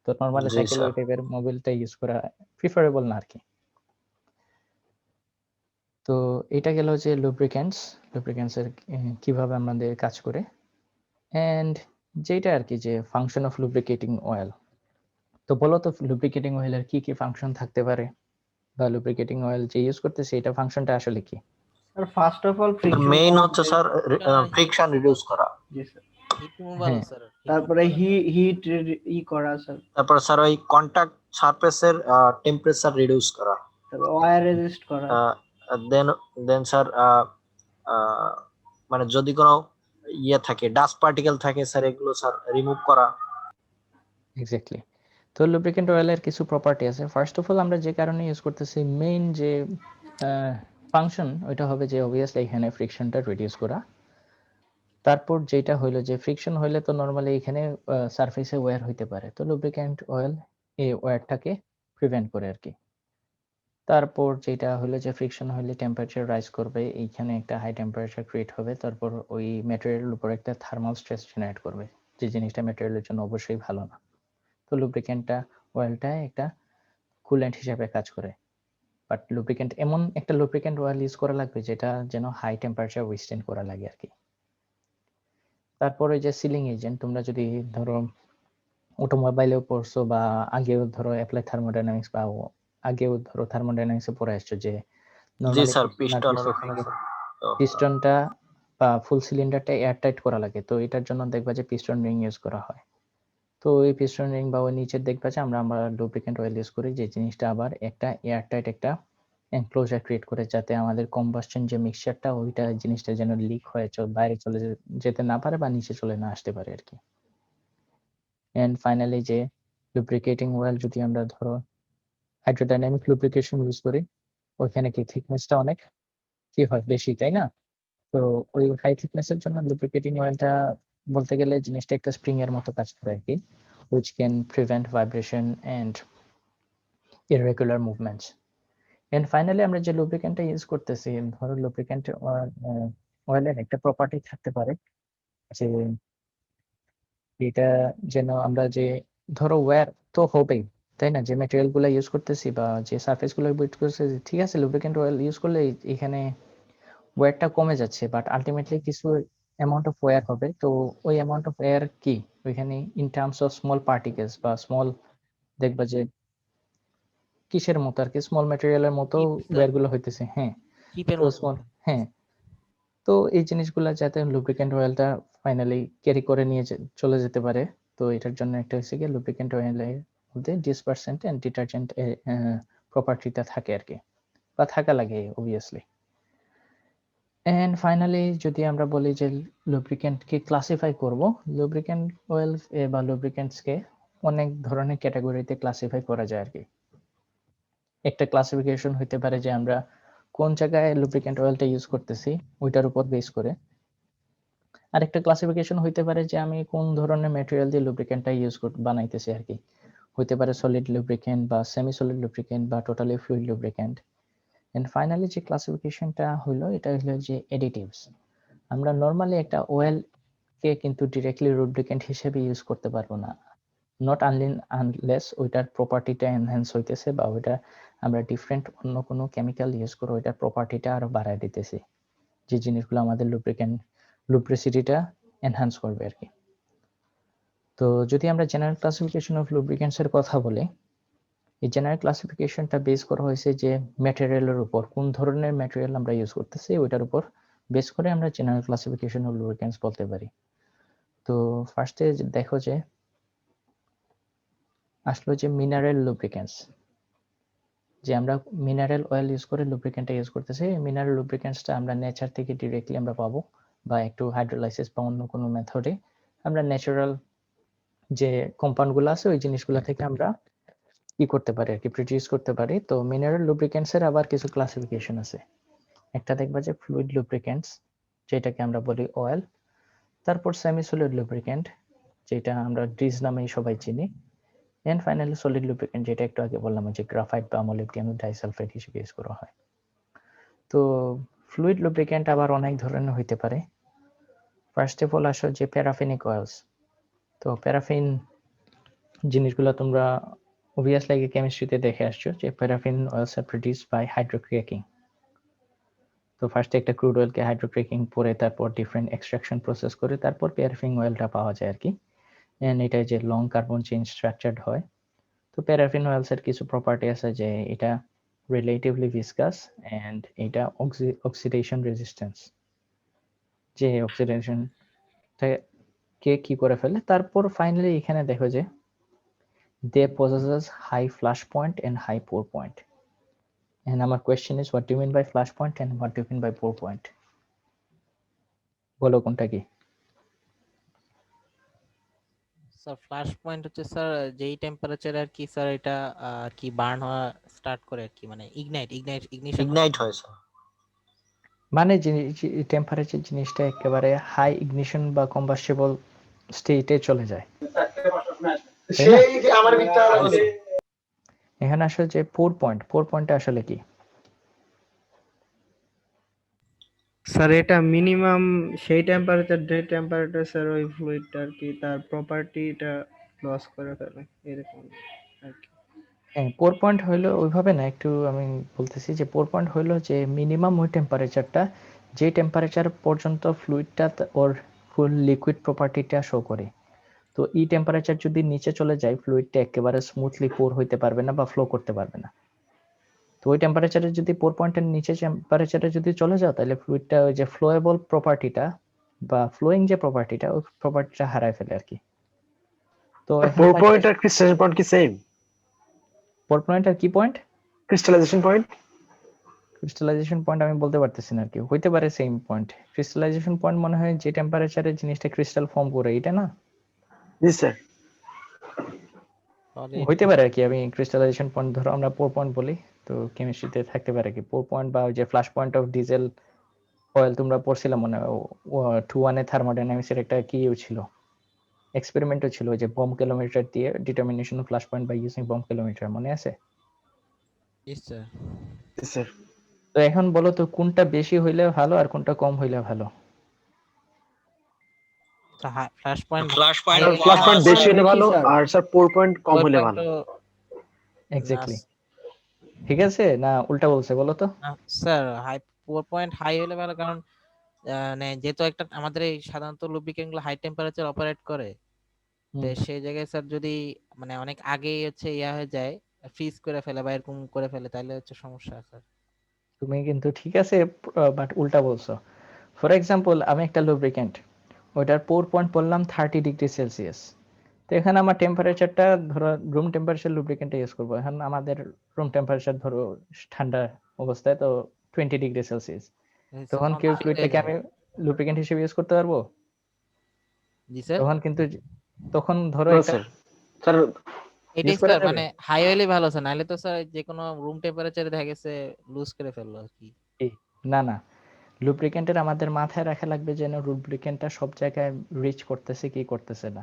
[SPEAKER 1] তো নরমালি
[SPEAKER 4] জি
[SPEAKER 1] সাইকেলে
[SPEAKER 4] স্যার।
[SPEAKER 1] ওই টাইপের মোবিলটা ইউজ করা প্রিফারেবল না আর কি। তো এটা গেল যে লুব্রিক্যান্টস এর কিভাবে আমাদের কাজ করে, এন্ড যেটা আর কি যে ফাংশন অফ লুব্রিকেটিং অয়েল। তো বলো তো লুব্রিকেটিং অয়েলের কি কি ফাংশন থাকতে পারে, বা লুব্রিকেটিং অয়েল যে ইউজ করতেছে এটা ফাংশনটা আসলে কি?
[SPEAKER 3] Sir first of all friction
[SPEAKER 4] main হচ্ছে স্যার ফ্রিকশন রিডিউস করা।
[SPEAKER 3] জি স্যার।
[SPEAKER 1] হ্যাঁ,
[SPEAKER 3] তারপরে হিট করা স্যার।
[SPEAKER 4] তারপর স্যার ওই কন্টাক্ট সারফেসের টেম্পারেচার রিডিউস করা।
[SPEAKER 3] তারপর ওয়্যার রেজিস্ট করা।
[SPEAKER 4] দেন দেন স্যার মানে যদি কোনো ইয়ে থাকে, ডাস্ট পার্টিকেল থাকে স্যার, এগুলো স্যার রিমুভ করা।
[SPEAKER 1] এক্স্যাক্টলি। তো লুব্রিকেন্ট অয়েলের কিছু প্রপার্টি আছে। ফার্স্ট অফ অল আমরা যে কারণে ইউজ করতেছি, মেইন যে ফাংশন ওইটা হবে যে অবভিয়াসলি এখানে ফ্রিকশনটা রিডিউস করা। তারপর যেটা হইলো যে ফ্রিকশন হইলে তো নরমালি এখানে সারফেসে ওয়্যার হইতে পারে, তো লুব্রিক্যান্ট অয়েল এই ওয়্যারটাকে প্রিভেন্ট করে আর কি। তারপর যেটা হলো যে ফ্রিকশন হলে টেম্পারেচার রাইজ করবে, এইখানে একটা হাই টেম্পারেচার ক্রিয়েট হবে, তারপর ওই ম্যাটেরিয়ালের উপর একটা থার্মাল স্ট্রেস জেনারেট করবে, যে জিনিসটা ম্যাটেরিয়ালের জন্য অবশ্যই ভালো না। তো লুব্রিক্যান্টটা অয়েলটা একটা কুলেন্ট হিসেবে কাজ করে। বাট লুব্রিক্যান্ট, এমন একটা লুব্রিক্যান্ট অয়েল ইউজ করা লাগবে যেটা যেন হাই টেম্পারেচার উইথস্ট্যান্ড করা লাগে আর কি। তারপরে যে সিলিং এজেন্ট, তোমরা যদি ধরো অটোমোবাইলেও পড়ছো বা আগেও ধরো অ্যাপ্লাই থার্মোডাইনামিক্স বা আগেও ধরো থার্মোডাইনামিক্সে পড়ে আসছো যে
[SPEAKER 4] জি
[SPEAKER 1] নরমালি
[SPEAKER 4] স্যার, পিস্টনের ওখানে
[SPEAKER 1] পিস্টনটা বা ফুল সিলিন্ডারটা এয়ার টাইট করা লাগে। তো এটার জন্য দেখবা যে পিস্টন রিং ইউজ করা হয়। তো ওই পিস্টন রিং বা ওই নিচের দেখবা যে আমরা লুব্রিক্যান্ট অয়েল ইউজ করি, যে জিনিসটা আবার একটা এয়ার টাইট একটা এনক্লোজার ক্রিয়েট করে, যাতে আমাদের কম্বাসশন যে মিক্সচারটা ওইটা জিনিসটা যেন লিক হয়ে বাইরে চলে যেতে না পারে বা নিচে চলে না আসতে পারে আর কি। এন্ড ফাইনালি যে লুব্রিকেটিং অয়েল যদি আমরা ধরো হাইড্রোডাইনামিক লুব্রিকেশন ইউজ করি, ওইখানে কি থিকনেসটা অনেক কি হয়, বেশি, তাই না? তো ওই হাই থিকনেসের জন্য লুব্রিকেটিং অয়েলটা বলতে গেলে জিনিসটা একটা স্প্রিং এর মতো কাজ করে আর কি, which can prevent vibration and irregular movements. And finally আমরা যে লুব্রিক্যান্টটা ইউজ করতেছি, ধরো লুব্রিক্যান্ট অয়েলের একটা প্রপার্টি থাকতে পারে যে এটা যেন আমরা যে ধরো ওয়্যার তো হবেই, তাই না? যে ম্যাটেরিয়াল গুলো ইউজ করতেছি বা যে সারফেস গুলো ইউজ করতেছি, ঠিক আছে লুব্রিকেন্ট অয়েল ইউজ করলে এখানে ওয়্যারটা কমে যাচ্ছে, বাট আলটিমেটলি কিছু অ্যামাউন্ট অফ ওয়্যার হবে। তো ওই অ্যামাউন্ট অফ ওয়্যার কি ওইখানে in terms of small particles বা স্মল, দেখবা যে কিসের মতো আর কি, স্মল ম্যাটেরিয়ালের মতো ওয়্যার গুলো হইতেছে। হ্যাঁ,
[SPEAKER 5] চিপের
[SPEAKER 1] তো
[SPEAKER 5] মতো
[SPEAKER 1] স্মল, হ্যাঁ। তো এই জিনিসগুলো যাতে লুব্রিকেন্ট অয়েলটা ফাইনালি ক্যারি করে নিয়ে চলে যেতে পারে, তো এটার জন্য একটা হচ্ছে কি লুব্রিকেন্ট অয়েলের মধ্যে ডিসপারসেন্ট এন্ড ডিটারজেন্ট প্রপার্টিটা থাকে আর কি, বা থাকা লাগে অবভিয়াসলি। এন্ড ফাইনালি যদি আমরা বলি যে লুব্রিকেন্টকে ক্লাসিফাই করব, লুব্রিকেন্ট অয়েল বা লুব্রিকেন্টসকে অনেক ধরনের ক্যাটাগরিতে ক্লাসিফাই করা যায় আর কি। একটা ক্লাসিফিকেশন হইতে পারে যে আমরা কোন জায়গায় লুব্রিকেন্ট অয়েলটা ইউজ করতেছি ওইটার উপর বেস করে। আরেকটা ক্লাসিফিকেশন হইতে পারে যে আমি কোন ধরনের ম্যাটেরিয়াল দিয়ে লুব্রিকেন্টটা ইউজ বানাইতেছি আর কি। হইতে পারে সলিড লুব্রিকেন্ট বা সেমি সলিড লুব্রিকেন্ট বা totally fluid lubricant. And finally যে ক্লাসিফিকেশনটা হলো এটা হলো যে এডিটিভস। আমরা নরমালি একটা অয়েল কে কিন্তু ডিরেক্টলি লুব্রিকেন্ট হিসেবে ইউজ করতে পারবো না, নট আনলেস ওইটার প্রপার্টিটা এনহ্যান্স হইতেছে বা ওইটা আমরা ডিফারেন্ট অন্য কোনো কেমিক্যাল ইউজ করে ওইটার প্রপার্টিটা আরো বাড়ায় দিতেছি, যে জিনিসগুলো আমাদের লুব্রিসিটিটা এনহ্যান্স করবে আর কি। তো যদি আমরা জেনারেল ক্লাসিফিকেশন অফ লুব্রিকেন্টস এর কথা বলি, এই জেনারেল ক্লাসিফিকেশনটা বেস করা হয়েছে যে ম্যাটেরিয়ালের উপর, কোন ধরনের ম্যাটেরিয়াল আমরা ইউজ করতেছি ওইটার উপর বেস করে আমরা জেনারেল ক্লাসিফিকেশন অফ লুব্রিকেন্টস বলতে পারি। তো ফার্স্টে দেখো যে আসলো যে মিনারেল লুব্রিকেন্টস, যে আমরা মিনারেল অয়েল ইউজ করে লুব্রিকেন্টটা ইউজ করতেছি। মিনারেল লুব্রিকেন্টসটা আমরা নেচার থেকে ডিরেক্টলি আমরা পাবো বা একটু হাইড্রোলাইসিস বা অন্য কোনো মেথডে আমরা ন্যাচারাল যে কম্পাউন্ডগুলো আছে ওই জিনিসগুলো থেকে আমরা কি করতে পারি আর কি, প্রডিউস করতে পারি। তো মিনারেল লুব্রিকেন্টস এর আবার কিছু ক্লাসিফিকেশন আছে। একটা দেখবা যে ফ্লুইড লুব্রিকেন্টস, যেটাকে আমরা বলি অয়েল। তারপর সেমি সলিড লুব্রিকেন্ট, যেটা আমরা গ্রিজ নামেই সবাই চিনি। এন্ড ফাইনালি সলিড লুব্রিকেন্ট, যেটা একটু আগে বললাম যে গ্রাফাইট বা মোলিবডিনাম ডাইসালফাইড হিসেবে ইউজ করা হয়। তো ফ্লুইড লুব্রিকেন্ট আবার অনেক ধরনের হইতে পারে। ফার্স্ট অফ অল আসো যে প্যারাফিনিক অয়েলস। তো প্যারাফিন জিনিসগুলো তোমরা obviously কেমিস্ট্রিতে দেখে আসছো যে paraffin oils are produced by hydrocracking. তো ফার্স্টে একটা ক্রুড অয়েলকে হাইড্রোক্র্যাকিং করে তারপর ডিফারেন্ট এক্সট্রাকশন প্রসেস করে তারপর প্যারাফিন অয়েলটা পাওয়া যায় আর কি। এন্ড এটা যে লং কার্বন চেইন স্ট্রাকচারড হয়। তো প্যারাফিন অয়েলস এর কিছু প্রপার্টি আছে যে এটা রিলেটিভলি ভিসকাস এন্ড এটা অক্সিডেশন রেজিস্ট্যান্স, যে অক্সিডেশন কে কি করে ফেলে। তারপর ফাইনালি এখানে দেখো যে they possesses high flash point and high pour point. And our question is, what do you mean by flash point and what do you mean by pour point? বলো কোনটা কি?
[SPEAKER 5] স্যার ফ্ল্যাশ পয়েন্ট হচ্ছে sir যেই temperature আর কি sir এটা আর কি burn হওয়া start করে আর কি, মানে ইগনিশন
[SPEAKER 4] ইগনাইট হয় স্যার।
[SPEAKER 1] মানে টেম্পারেচার জিনিসটা একেবারে হাই ইগনিশন বা কম্বাস্টেবল স্টেটে চলে যায়। এখানে আসলে যে পোর পয়েন্টটা আসলে কি?
[SPEAKER 3] স্যার এটা মিনিমাম সেই টেম্পারেচার, যে টেম্পারেচার স্যার ওই ফ্লুইডটা আর কি তার প্রপার্টিটা লস করে ফেলে এরকম আর কি।
[SPEAKER 1] হ্যাঁ, পোর পয়েন্ট হইলো ওইভাবে না, একটু আমি বলতেছি যে পোর পয়েন্ট হইলো যে মিনিমাম ওই টেম্পারেচারটা, যে টেম্পারেচার পর্যন্ত ফ্লুইডটা ওর ফুল লিকুইড প্রপার্টিটা শো করে। তো এই টেম্পারেচার যদি নিচে চলে যায় ফ্লুইডটা একেবারে স্মুথলি পোর হইতে পারবে না বা ফ্লো করতে পারবে না। তো ওই টেম্পারেচারে যদি পোর পয়েন্টের নিচে টেম্পারেচারে যদি চলে যাও তাহলে ফ্লুইডটা ওই যে ফ্লোয়েবল প্রপার্টিটা বা ফ্লোয়িং যে প্রপার্টিটা ওই প্রপার্টিটা হারায় ফেলে আর কি। তো
[SPEAKER 6] পোর পয়েন্ট আর ক্রিস্টালাইজেশন পয়েন্ট কি সেম?
[SPEAKER 1] পোর পয়েন্ট আর কি point?
[SPEAKER 6] Crystallisation point.
[SPEAKER 1] Crystallisation point আমি বলতে পারতেছি না আর কি, হইতে পারে সেম পয়েন্ট। ক্রিস্টালাইজেশন পয়েন্ট মনে হয় যে টেম্পারেচারে জিনিসটা ক্রিস্টাল ফর্ম করে, এটা না?
[SPEAKER 6] জি স্যার।
[SPEAKER 1] হইতে পারে আর কি। আমি ক্রিস্টালাইজেশন পয়েন্ট ধরো আমরা পোর পয়েন্ট বলি, তো কেমিস্ট্রিতে থাকতে পারে কি পোর পয়েন্ট বা ওই যে flash point of diesel oil তোমরা পড়ছিলাম মনে হয় 2-1 এ থার্মোডাইনামিক্সের একটা কি ছিল, এক্সপেরিমেন্টও ছিল যে বম কিলোমিটার দিয়ে determination of flash point by using bomb calorimeter, মনে আছে?
[SPEAKER 6] জি স্যার।
[SPEAKER 1] তো এখন বলো তো কোনটা বেশি হইলে ভালো আর কোনটা কম হইলে ভালো?
[SPEAKER 5] Flash point
[SPEAKER 2] flash point
[SPEAKER 6] sir plus point বেশি
[SPEAKER 3] স্যার,
[SPEAKER 6] হলে
[SPEAKER 3] বেশি
[SPEAKER 6] ভালো
[SPEAKER 3] স্যার।
[SPEAKER 6] আর স্যার পোর পয়েন্ট কম হলে ভালো।
[SPEAKER 1] এক্স্যাক্টলি ঠিক আছে না উল্টা বলছে বলো তো?
[SPEAKER 5] স্যার হাই 4 পয়েন্ট হাই হলে ভালো, কারণ মানে যেহেতু একটা আমাদের এই সাধারণত লুব্রিকেন্ট গুলো হাই টেম্পারেচার অপারেট করে, তো
[SPEAKER 1] হুম।
[SPEAKER 5] সেই জায়গায় স্যার যদি মানে অনেক আগেই হচ্ছে ইয়া হয়ে যায়, ফ্রিজ করে ফেলে বা এরকম করে ফেলে, তাহলে হচ্ছে সমস্যা স্যার।
[SPEAKER 1] তুমি কিন্তু ঠিক আছে বাট উল্টা বলছো। ফর এক্সাম্পল আমি একটা লুব্রিকেন্ট ওইটার পোর পয়েন্ট বললাম 30°C, তো এখানে আমার টেম্পারেচারটা ধরো রুম টেম্পারেচার লুব্রিকেন্টে ইউজ করবো, এখন আমাদের রুম টেম্পারেচার ধরো ঠান্ডা অবস্থায় তো 20°C, তখন কি ওই ফ্লুইডটাকে আমি লুব্রিকেন্ট হিসেবে ইউজ করতে পারবো?
[SPEAKER 5] জি স্যার,
[SPEAKER 1] তখন কিন্তু তখন ধরো
[SPEAKER 6] না
[SPEAKER 1] একটা
[SPEAKER 6] স্যার, স্যার
[SPEAKER 5] এটাই
[SPEAKER 1] use করা
[SPEAKER 5] স্যার
[SPEAKER 1] যাবে?
[SPEAKER 5] মানে হাই হলে ভালো স্যার, নাহলে তো স্যার যে কোনো রুম টেম্পারেচারে দেখা গেছে লুজ করে ফেললো আর কি।
[SPEAKER 1] না না, লুব্রিকেন্টের আমাদের মাথায় রাখা লাগবে যেন লুব্রিকেন্টটা সব জায়গায় রিচ করতেছে কি করতেছে না।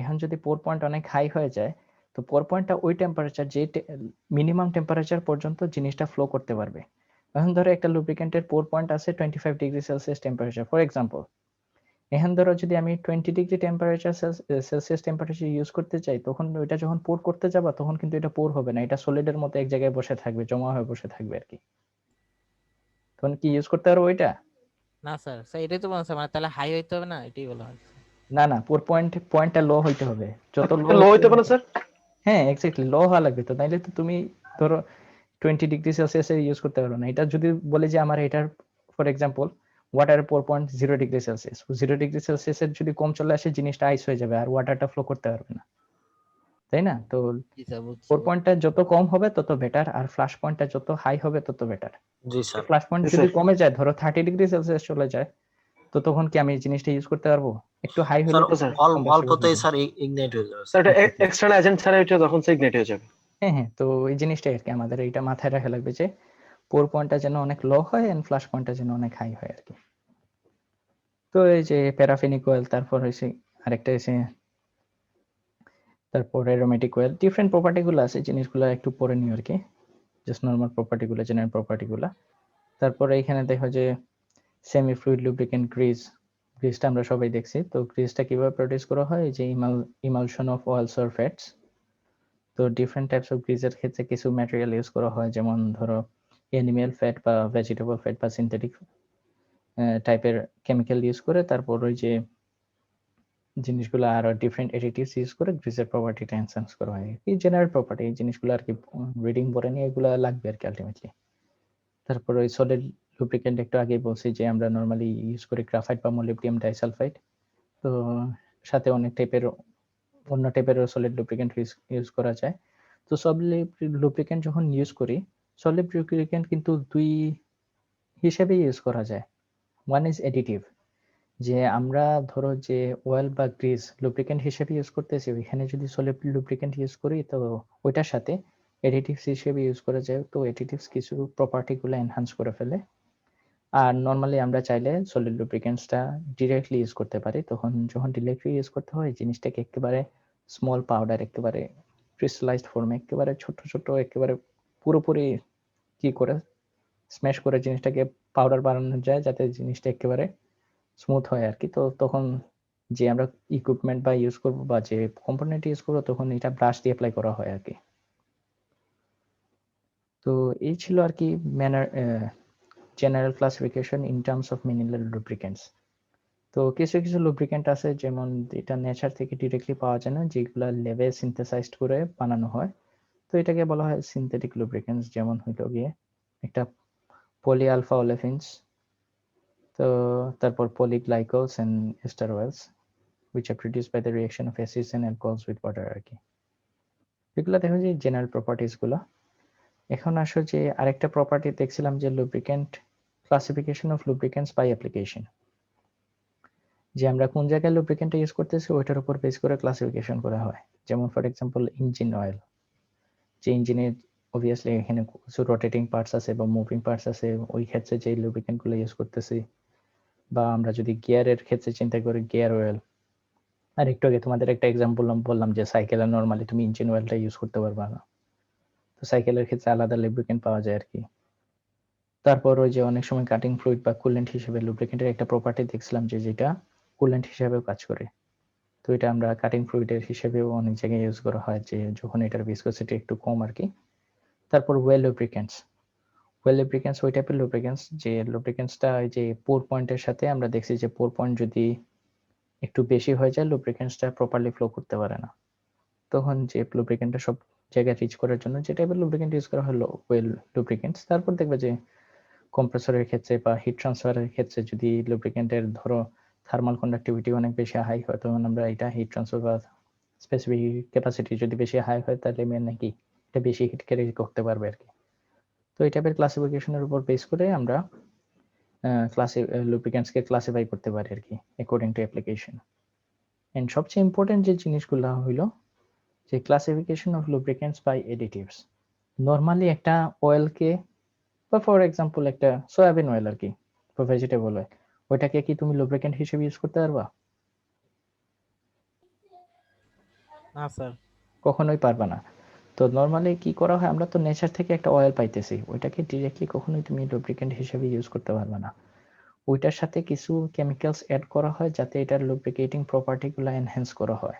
[SPEAKER 1] এখন যদি পোর পয়েন্ট অনেক হাই হয়ে যায়, তো পোর পয়েন্টটা ওই টেম্পারেচার যে মিনিমাম টেম্পারেচার পর্যন্ত জিনিসটা ফ্লো করতে পারবে। এখন ধরো একটা লুব্রিকেন্টের পোর পয়েন্ট আছে 25°C টেম্পারেচার ফর এক্সাম্পল, এখন ধরো যদি আমি 20° টেম্পারেচার সেলসিয়াস টেম্পারেচার ইউজ করতে চাই, তখন ওইটা যখন পোর করতে যাবা তখন কিন্তু এটা পোর হবে না, এটা সলিডের মতো এক জায়গায় বসে থাকবে, জমা হয়ে বসে থাকবে আর কি। তখন কি ইউজ করতে পারবো ওইটা?
[SPEAKER 5] না স্যার, স্যার এটাই তো বলছি, মানে তাহলে হাই হইতে হবে না, এটাই বলা হয়।
[SPEAKER 1] না না, পোর পয়েন্টটা লো হইতে হবে, যত
[SPEAKER 6] লো হইতে পারে স্যার।
[SPEAKER 1] হ্যাঁ এক্স্যাক্টলি লো হওয়া লাগবে, তো নাইলে তো তুমি ধরো 20°C ইউজ করতে পারো না। এটা যদি বলে যে আমার এটার for example water 4.0°C, 0°C এর যদি কম চলে আসে জিনিসটা আইস হয়ে যাবে আর ওয়াটারটা ফ্লো করতে পারবে না, তাই না? তো
[SPEAKER 5] জি স্যার বুঝছি।
[SPEAKER 1] পোর পয়েন্টটা যত কম হবে তত বেটার, আর ফ্ল্যাশ পয়েন্টটা যত হাই হবে তত বেটার।
[SPEAKER 4] জি স্যার।
[SPEAKER 1] ফ্ল্যাশ পয়েন্ট
[SPEAKER 6] জি,
[SPEAKER 1] যদি
[SPEAKER 6] স্যার।
[SPEAKER 1] কমে যায় ধরো 30°C চলে যায়, তো তখন কি আমি এই জিনিসটা ইউজ করতে পারবো? একটু হাই হলে
[SPEAKER 4] স্যার
[SPEAKER 1] তো
[SPEAKER 6] স্যার,
[SPEAKER 4] অল্পতেই স্যার ইগনাইট হয়ে যাবে
[SPEAKER 6] স্যার
[SPEAKER 4] স্যার।
[SPEAKER 6] এটা এক্সটার্নাল এজেন্ট ছাড়া এটা তখন সে ইগনিট হয়ে যাবে।
[SPEAKER 1] হ্যাঁ হ্যাঁ, তো এই জিনিসটাই আর কি আমাদের এটা মাথায় রাখা লাগবে যে পোর পয়েন্টটা যেন অনেক লো হয় এন্ড ফ্ল্যাশ পয়েন্টটা যেন অনেক হাই হয় আর কি। তো এই যে প্যারাফিনিক অয়েল, তারপর হয়েছে আরেকটা হয়েছে তারপর অ্যারোমেটিক অয়েল, ডিফারেন্ট প্রপার্টি গুলো আছে, জিনিসগুলো একটু পরে নিও আর কি, জাস্ট নর্মাল প্রপার্টি গুলো, জেনারেল প্রপার্টি গুলো। তারপরে এখানে দেখো যে সেমি ফ্লুইড লুব্রিকেন্ট গ্রিজটা আমরা সবাই দেখছি। তো গ্রিজটা কিভাবে প্রডিউস করা হয়, যে emulsion of oils or fats. তো ডিফারেন্ট টাইপস অফ গ্রিজের ক্ষেত্রে কিছু ম্যাটেরিয়াল ইউজ করা হয়, যেমন ধরো অ্যানিমেল ফ্যাট বা ভেজিটেবল ফ্যাট বা সিনথেটিক টাইপের কেমিক্যাল ইউজ করে, তারপর ওই যে জিনিসগুলো আরো ডিফারেন্ট এডিটিভস ইউজ করে গ্রিজের প্রপার্টিটা এনহ্যান্স করা হয়। এই জেনারেল প্রপার্টি, এই জিনিসগুলো আর কি রিডিং পড়ে নিয়ে এগুলো লাগবে আর কি আলটিমেটলি। তারপর ওই সলিড লুব্রিকেন্ট একটু আগেই বলছি যে আমরা নর্মালি ইউজ করি গ্রাফাইট বা মোলিবডিয়াম ডাইসালফাইড, তো সাথে অনেক টাইপের অন্য টাইপের সলিড লুব্রিকেন্ট ইউজ করা যায়। তো সলিড লুব্রিকেন্ট যখন ইউজ করি, সলিড লুব্রিকেন্ট কিন্তু দুই হিসেবে ইউজ করা যায়। ওয়ান ইজ এডিটিভ, যে আমরা ধরো যে অয়েল বা গ্রিজ লুব্রিকেন্ট হিসেবে ইউজ করতেছি, ওইখানে যদি সলিড লুব্রিকেন্ট ইউজ করি তো ওইটার সাথে এডিটিভস হিসেবে ইউজ করা যায়, তো এডিটিভস কিছু প্রপার্টি গুলো এনহ্যান্স করে ফেলে। আর নর্মালি আমরা চাইলে সলিড লুব্রিকেন্টসটা ডিরেক্টলি ইউজ করতে পারি, তখন যখন ডিরেক্টলি ইউজ করতে হয় জিনিসটাকে একেবারে স্মল পাউডার, একেবারে ক্রিস্টালাইজড ফর্মে, একেবারে ছোট ছোট, একেবারে পুরোপুরি কি করে স্ম্যাশ করে জিনিসটাকে পাউডার বানানো যায়, যাতে জিনিসটা একেবারে স্মুথ হয় আর কি। তো তখন যে আমরা ইকুইপমেন্ট বা ইউজ করবো বা যে কম্পোনেন্ট ইউজ করবো, তখন এটা ব্রাশ দিয়ে অ্যাপ্লাই করা হয় আর কি। তো এই ছিল আর কি general classification in terms of mineral lubricants. তো কিছু কিছু লুব্রিকেন্ট আছে যেমন এটা নেচার থেকে ডিরেক্টলি পাওয়া যায় না, যেগুলা ল্যাবে সিনথেসাইজড করে বানানো হয়, তো এটাকে বলা হয় সিনথেটিক লুব্রিকেন্টস। যেমন হইলো গিয়ে একটা পলি আলফা ওলেফিনস, তো তারপর polyglycols and ester oils which are produced by the reaction of acids and alcohols with water আর কি। এগুলো দেখো যে জেনারেল প্রপার্টিজ গুলো। এখন আসো যে আরেকটা প্রপার্টি দেখছিলাম যে lubricant classification of lubricants by application, যে আমরা কোন জায়গায় লুব্রিকেন্টটা ইউজ করতেছি ওইটার উপর বেস করে ক্লাসিফিকেশন করা হয়। যেমন ফর এক্সাম্পল ইঞ্জিন অয়েল, যে ইঞ্জিনের অবভিয়াসলি এখানে কিছু রোটেটিং পার্টস আছে বা মুভিং পার্টস আছে, ওই ক্ষেত্রে যে লুব্রিকেন্ট গুলো ইউজ করতেছি। বা আমরা যদি গিয়ারের ক্ষেত্রে চিন্তা করি, গিয়ার অয়েল। আর একটু আগে তোমাদের একটা এক্সাম্পল বললাম যে সাইকেলের নর্মালি তুমি ইঞ্জিন অয়েলটা ইউজ করতে পারবা না, তো সাইকেলের ক্ষেত্রে আলাদা লুব্রিকেন্ট পাওয়া যায় আর কি। তারপর ওই যে অনেক সময় কাটিং ফ্লুইড বা কুলেন্ট হিসেবে লুব্রিকেন্টের একটা প্রপার্টি দেখছিলাম যে যেটা কুলেন্ট হিসাবেও কাজ করে। তো এটা আমরা কাটিং ফ্লুইডের হিসেবেও অনেক জায়গায় ইউজ করা হয়, যে যখন এটার ভিসকসিটি একটু কম আর কি। তারপর ওয়েল লুব্রিকেন্টস ওই টাইপের লুব্রিকেন্টস, যে লুব্রিকেন্টসটা যে পোর পয়েন্টের সাথে আমরা দেখছি যে পোর পয়েন্ট যদি একটু বেশি হয়ে যায়, লুব্রিকেন্টসটা প্রপারলি ফ্লো করতে পারে না। তখন যে লুব্রিকেন্টটা সব জায়গায় রিচ করার জন্য যে টাইপের লুব্রিকেন্ট ইউজ করা হলো ওয়েল লুব্রিকেন্টস। তারপর দেখবে যে কম্প্রেসরের ক্ষেত্রে বা হিট ট্রান্সফারের ক্ষেত্রে যদি লুব্রিকেন্টের ধরো থার্মাল কন্ডাক্টিভিটি অনেক বেশি হাই হয়, তখন আমরা এটা হিট ট্রান্সফার বা স্পেসিফিক ক্যাপাসিটি যদি বেশি হাই হয়, তাহলে নাকি এটা বেশি হিট ক্যারি করতে পারবে আর কি। তো এই টাইপের ক্লাসিফিকেশনের উপর বেস করে আমরা লুব্রিকেন্টসকে ক্লাসিফাই করতে পারি আর কি, অ্যাকর্ডিং টু অ্যাপ্লিকেশন। এন্ড সবচেয়ে ইম্পর্টেন্ট যে জিনিসগুলো হইলো যে classification of lubricants by additives. Normally একটা অয়েলকে, বা ফর এক্সাম্পল একটা সয়াবিন অয়েল আর কি, বা ভেজিটেবল অয়েল, ওইটাকে কি তুমি লুব্রিকেন্ট হিসেবে ইউজ করতে পারবা?
[SPEAKER 5] না স্যার।
[SPEAKER 1] কখনোই পারবা না। তো নর্মালি কি করা হয়, আমরা তো নেচার থেকে একটা অয়েল পাইতেছি, ওইটাকে ডিরেক্টলি কখনোই তুমি লুব্রিকেন্ট হিসেবে ইউজ করতে পারবে না। ওইটার সাথে কিছু কেমিক্যালস অ্যাড করা হয় যাতে এটার লুব্রিকেটিং প্রপার্টিগুলো এনহ্যান্স করা হয়।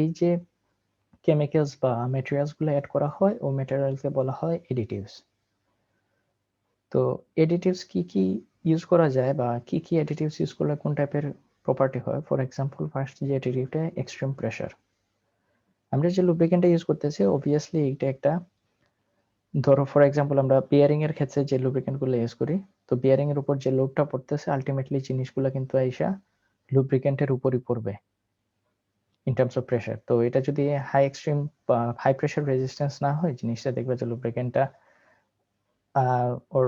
[SPEAKER 1] এই যে কেমিক্যালস বা ম্যাটেরিয়ালসগুলো অ্যাড করা হয়, ও ম্যাটেরিয়ালকে বলা হয় এডিটিভস। তো এডিটিভস কি কি ইউজ করা যায়, বা কি কি এডিটিভস ইউজ করলে কোন টাইপের প্রপার্টি হয়? ফর এক্সাম্পল, ফার্স্ট যে এডিটিভটা এক্সট্রিম প্রেসার। আমরা যে লুব্রিকেন্টটা ইউজ করতেছি, অবভিয়াসলি এটা একটা, ধরো ফর এক্সাম্পল আমরা বিয়ারিং এর ক্ষেত্রে যে লুব্রিকেন্টগুলো ইউজ করি, তো বিয়ারিং এর উপর যে লোডটা পড়তেছে, আলটিমেটলি জিনিসগুলো কিন্তু আইসা লুব্রিকেন্টের উপরই পড়বে ইন টার্মস অফ প্রেসার। তো এটা যদি হাই এক্সট্রিম বা হাই প্রেসার রেজিস্ট্যান্স না হয়, জিনিসটা দেখবে যে লুব্রিকেন্টটা ওর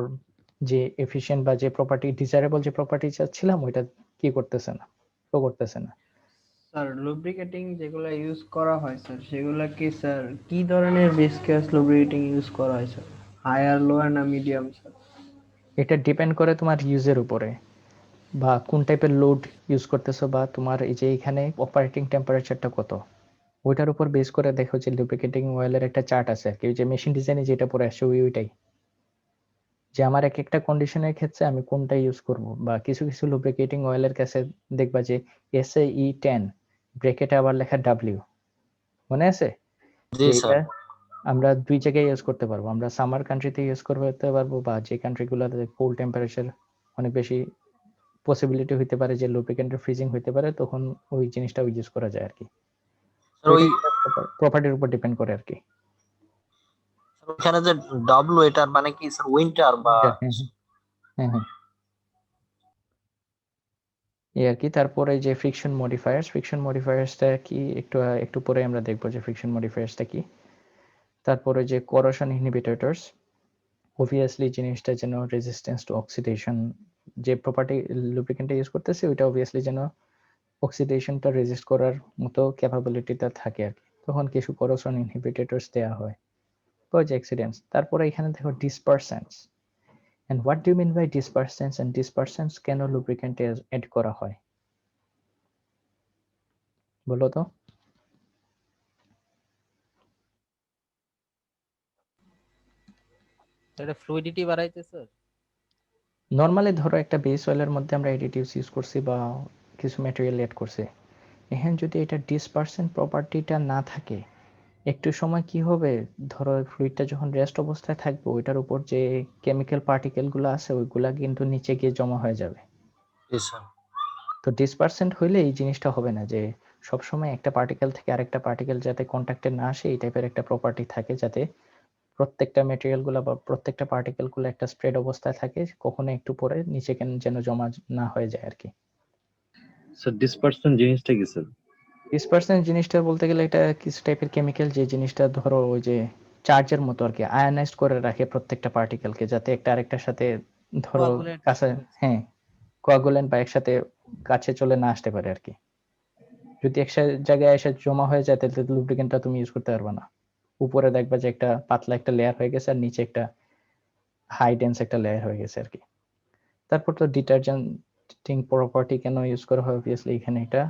[SPEAKER 1] যে এফিশিয়েন্ট বা যে প্রপার্টি, ডিজায়ারেবল যে প্রপার্টি চাচ্ছিলাম, ওইটা কি করতেছে না, শো করতেছে না।
[SPEAKER 3] স্যার লুব্রিকেটিং যেগুলো ইউজ করা হয় স্যার, সেগুলো কি স্যার কি ধরনের ভিসকাস লুব্রিকেটিং ইউজ করা হয় স্যার? হায়ার, লোয়ার না মিডিয়াম স্যার?
[SPEAKER 1] এটা ডিপেন্ড করে তোমার ইউজের উপরে, বা কোন টাইপের লোড ইউজ করতেছো, বা তোমার এই যে এখানে অপারেটিং টেম্পারেচারটা কত, ওইটার উপর বেস করে দেখো যে লুব্রিকেটিং অয়েলের একটা চার্ট আছে আর কি, ওই যে মেশিন ডিজাইনে যেটা পরে আসছে ওইটাই, যে আমার এক একটা কন্ডিশনের ক্ষেত্রে আমি কোনটা ইউজ করব। বা কিছু কিছু লুব্রিকেটিং অয়েলের কাছে দেখবা যে SAE10 ব্রেকেটে আবার লেখা W, মনে আছে?
[SPEAKER 4] জি
[SPEAKER 1] যে
[SPEAKER 4] স্যার।
[SPEAKER 1] এটা আমরা দুই জায়গায় ইউজ করতে পারবো, আমরা সামার কান্ট্রিতে ইউজ করতে পারবো, বা যে কান্ট্রিগুলোতে কোল্ড টেম্পারেচার অনেক বেশি পসিবিলিটি হইতে পারে যে লুব্রিকেন্টের ফ্রিজিং হইতে পারে, তখন ওই জিনিসটাও ইউজ করা যায় আর কি।
[SPEAKER 4] স্যার ওই
[SPEAKER 1] প্রপার্টির উপর ডিপেন্ড করে আর কি।
[SPEAKER 4] ওখানে যে ডাব্লু, এটার মানে কি স্যার? উইন্টার বা
[SPEAKER 1] হ্যাঁ হ্যাঁ হ্যাঁ হ্যাঁ, এই আর কি। তারপরে যে ফ্রিকশন মডিফায়ার্সটা কি একটু পরে আমরা দেখবো যে ফ্রিকশন মডিফায়ার্সটা কি। তারপরে যে করোশন ইনহিবিটরস, অবভিয়াসলি জিনিসটা যেন রেজিস্ট্যান্স টু অক্সিডেশন, যে প্রপার্টি লুব্রিকেন্টটা ইউজ করতেছে ওইটা অবভিয়াসলি যেন অক্সিডেশনটা রেজিস্ট করার মতো ক্যাপাবিলিটিটা থাকে আর কি, তখন কিছু করোশন ইনহিবিটরস দেওয়া হয়। তো যে অ্যাক্সিডেন্টস, তারপরে এখানে দেখো ডিসপারসেন্স। And what do you mean by dispersants, and dispersants কেন lubricant এড করা হয় বলো তো?
[SPEAKER 5] এটা ফ্লুইডিটি বাড়াইতে স্যার।
[SPEAKER 1] নর্মালি ধরো একটা বেস অয়েলের মধ্যে আমরা এডিটিভস ইউজ করছি বা কিছু ম্যাটেরিয়াল এড করছি, এখানে যদি এটা ডিসপারসেন্ট প্রপার্টিটা না থাকে, একটু সময় কি হবে, ধরো ফ্লুইডটা যখন রেস্ট অবস্থায় থাকবে, ওইটার উপর যে কেমিক্যাল পার্টিকেলগুলো আছে ওইগুলা কিন্তু নিচে গিয়ে জমা হয়ে যাবে।
[SPEAKER 4] জি স্যার।
[SPEAKER 1] তো ডিসপারসেন্ট হইলে এই জিনিসটা হবে না, যে সবসময় একটা পার্টিকেল থেকে আরেকটা পার্টিকেল যাতে কন্ট্যাক্টে না আসে, এই টাইপের একটা প্রপার্টি থাকে, যাতে প্রত্যেকটা ম্যাটেরিয়াল গুলা বা প্রত্যেকটা পার্টিকেল গুলো একটা স্প্রেড অবস্থায় থাকে, কখনো একটু পরে নিচে যেন জমা না হয়ে যায় আর কি।
[SPEAKER 7] স্যার ডিসপারশন জিনিসটা কি স্যার?
[SPEAKER 1] ডিসপারসেন্ট জিনিসটা বলতে গেলে এটা কিছু টাইপের কেমিক্যাল, যে জিনিসটা ধরো ওই যে চার্জের মতো আর কি, আয়নাইজড করে রাখে প্রত্যেকটা পার্টিকেলকে, যাতে একটা আরেকটার সাথে ধরো
[SPEAKER 5] কোয়াগুলেন্ট
[SPEAKER 1] কাছে, হ্যাঁ কোয়াগুলেন্ট বা একসাথে কাছে চলে না আসতে পারে আর কি। যদি এক জায়গায় এসে জমা হয়ে যায়, তাহলে লুব্রিকেন্টটা তুমি ইউজ করতে পারবে না। উপরে দেখবা যে একটা পাতলা একটা লেয়ার হয়ে গেছে, আর নিচে একটা হাই ডেন্স একটা লেয়ার হয়ে গেছে আর কি। তারপর তো ডিটারজেন্টিং প্রপার্টি কেন ইউজ করা হয়, অবভিয়াসলি এখানে এটা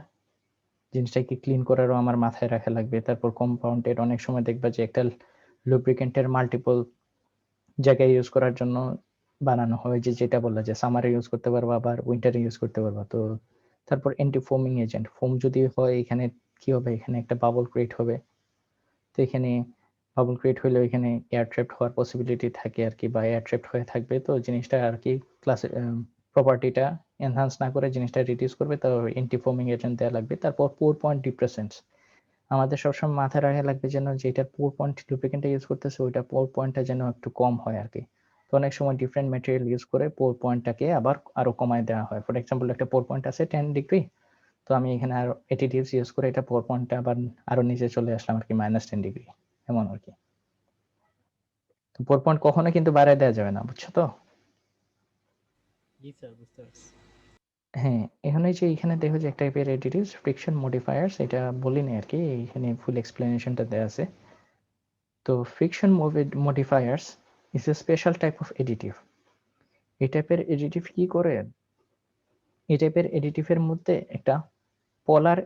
[SPEAKER 1] জিনিসটাকে ক্লিন করারও আমার মাথায় রাখা লাগবে। তারপর কম্পাউন্ডেড, অনেক সময় দেখবা যে একটা লুব্রিকেন্টের মাল্টিপল জায়গায় ইউজ করার জন্য বানানো হয়, যে যেটা বললা যে সামারে ইউজ করতে পারবা, আবার উইন্টারে ইউজ করতে পারবা। তো তারপর অ্যান্টি ফোমিং এজেন্ট, ফোম যদি হয় এখানে কি হবে, এখানে একটা বাবল ক্রিয়েট হবে। তো এখানে বাবল ক্রিয়েট হলে এখানে এয়ার ট্র্যাপড হওয়ার পসিবিলিটি থাকে আর কি, বা এয়ার ট্র্যাপড হয়ে থাকবে। তো জিনিসটা আর কি ক্লাসে প্রপার্টিটা এনহান্স না করে জিনিসটা রিডিউস করবে, তো অ্যান্টি ফোমিং এজেন্ট দেওয়া লাগবে। তারপর পোর পয়েন্ট ডিপ্রেসেন্টস, আমাদের সবসময় মাথায় রাখা লাগবে যেন যেটা পোর পয়েন্ট লুব্রিকেন্টটা ইউজ করতেছে ওইটা পোর পয়েন্টটা যেন একটু কম হয় আর কি। তো অনেক সময় ডিফারেন্ট ম্যাটেরিয়াল ইউজ করে পোর পয়েন্টটাকে আবার আরো কমায় দেওয়া হয়। ফর এক্সাম্পল একটা পোর পয়েন্ট আছে 10 ডিগ্রি, তো আমি এখানে আরো এডিটিভস ইউজ করে এটা পোর পয়েন্টটা আবার আরো নিচে চলে আসলাম আর কি, -10 ডিগ্রি এমন আর কি। তো পোর পয়েন্ট কখনো কিন্তু বাড়ায় দেওয়া যাবে না, বুঝছো তো?
[SPEAKER 5] জি স্যার, বুঝতে পারছি।
[SPEAKER 1] হ্যাঁ, এখানে যে এখানে দেখো যে একটা টাইপের এডিটিভস ফ্রিকশন মডিফায়ার্স, এটা বলিনি আর কি, এখানে ফুল এক্সপ্লেনেশনটা দেওয়া আছে। তো friction modifiers is a special type of additive. এই টাইপের এডিটিভ কি করে, এই টাইপের এডিটিভের মধ্যে একটা পোলার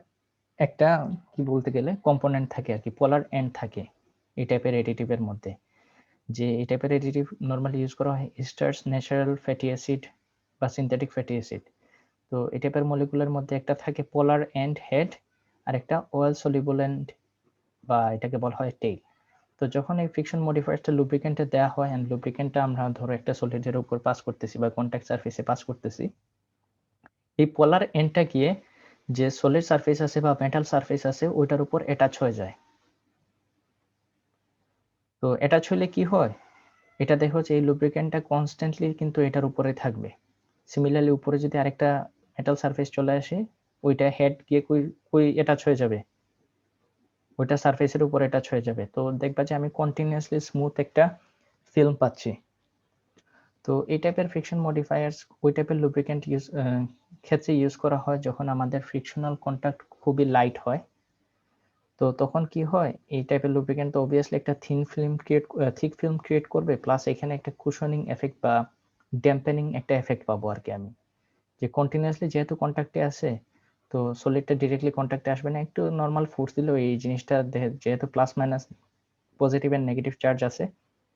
[SPEAKER 1] একটা কি বলতে গেলে কম্পোনেন্ট থাকে আর কি, পোলার এন্ড থাকে এই টাইপের এডিটিভের মধ্যে। যে এই টাইপের এডিটিভ নর্মালি ইউজ করা হয় এস্টার্স, ন্যাচারাল ফ্যাটি অ্যাসিড বা সিনথেটিক ফ্যাটি অ্যাসিড। তো এই টাইপের মলিকুলের মধ্যে একটা থাকে পোলার এন্ড হেড, আর একটা ওয়েল সলিউবল এন্ড বা এটাকে বলা হয় টেইল। তো যখন এই ফ্রিকশন মডিফায়ারটা লুব্রিকেন্টে দেওয়া হয়, এন্ড লুব্রিকেন্টটা আমরা ধরো একটা সলিডের উপর পাস করতেছি বা কন্ট্যাক্ট সারফেসে পাস করতেছি, এই পোলার এন্ডটা গিয়ে যে সলিড সারফেস আছে বা মেটাল সারফেস আছে ওইটার উপর অ্যাটাচ হয়ে যায়। তো অ্যাটাচ হলে কি হয়, এটা দেখো যে এই লুব্রিকেন্টটা কনস্ট্যান্টলি কিন্তু এটার উপরে থাকবে। সিমিলারলি উপরে যদি আরেকটা মেটাল সারফেস চলে আসে, ওইটা হেড গিয়ে কই অ্যাটাচ হয়ে যাবে, ওইটা সারফেসের উপর অ্যাটাচ হয়ে যাবে। তো দেখবা যে আমি কন্টিনিউয়াসলি স্মুথ একটা ফিল্ম পাচ্ছি। তো এই টাইপের ফ্রিকশন মডিফায়ার্স ওই টাইপের লুব্রিকেন্ট ক্ষেত্রে ইউজ করা হয় যখন আমাদের ফ্রিকশনাল কন্টাক্ট খুবই লাইট হয়। তো তখন কি হয়, এই টাইপের লুব্রিকেন্ট তো অবভিয়াসলি একটা থিক ফিল্ম ক্রিয়েট করবে, প্লাস এখানে একটা কুশনিং এফেক্ট বা ড্যাম্পেনিং একটা এফেক্ট পাবো আর কি আমি, যে কন্টিনিউয়াসলি যেহেতু কন্ট্যাক্টে আছে, তো সলিডটা ডিরেক্টলি কন্ট্যাক্টে আসবে না, একটু নর্মাল ফোর্স দিলেও এই জিনিসটা যেহেতু plus minus positive and negative charge আছে,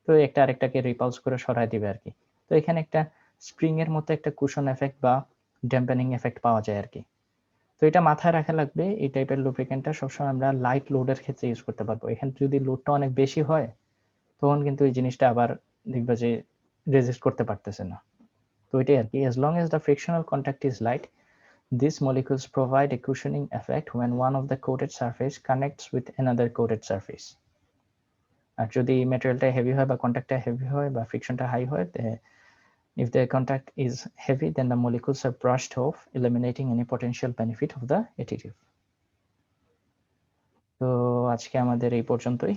[SPEAKER 1] তো একটা আরেকটাকে রিপালস করে সরায় দিবে আর কি। তো এখানে একটা স্প্রিং এর মতো একটা কুশন এফেক্ট বা ড্যাম্পেনিং এফেক্ট পাওয়া যায় আর কি। তো এটা মাথায় রাখা লাগবে, এই টাইপের লুব্রিকেন্টটা সবসময় আমরা লাইট লোডের ক্ষেত্রে ইউজ করতে পারবো। এখানে যদি লোডটা অনেক বেশি হয় তখন কিন্তু এই জিনিসটা আবার দেখবা যে রেজিস্ট করতে পারতেছে না। তো এটাই আর কি, as long as the frictional contact is light, these molecules provide a cushioning effect when one of the coated surface connects with another coated surface. আর যদি ম্যাটেরিয়ালটা হেভি হয় বা কন্ট্যাক্টটা হেভি হয় বা ফ্রিকশনটা হাই হয়, if the contact is heavy, then the molecules are brushed off, eliminating any potential benefit of the additive. তো আজকে আমাদের এই পর্যন্তই।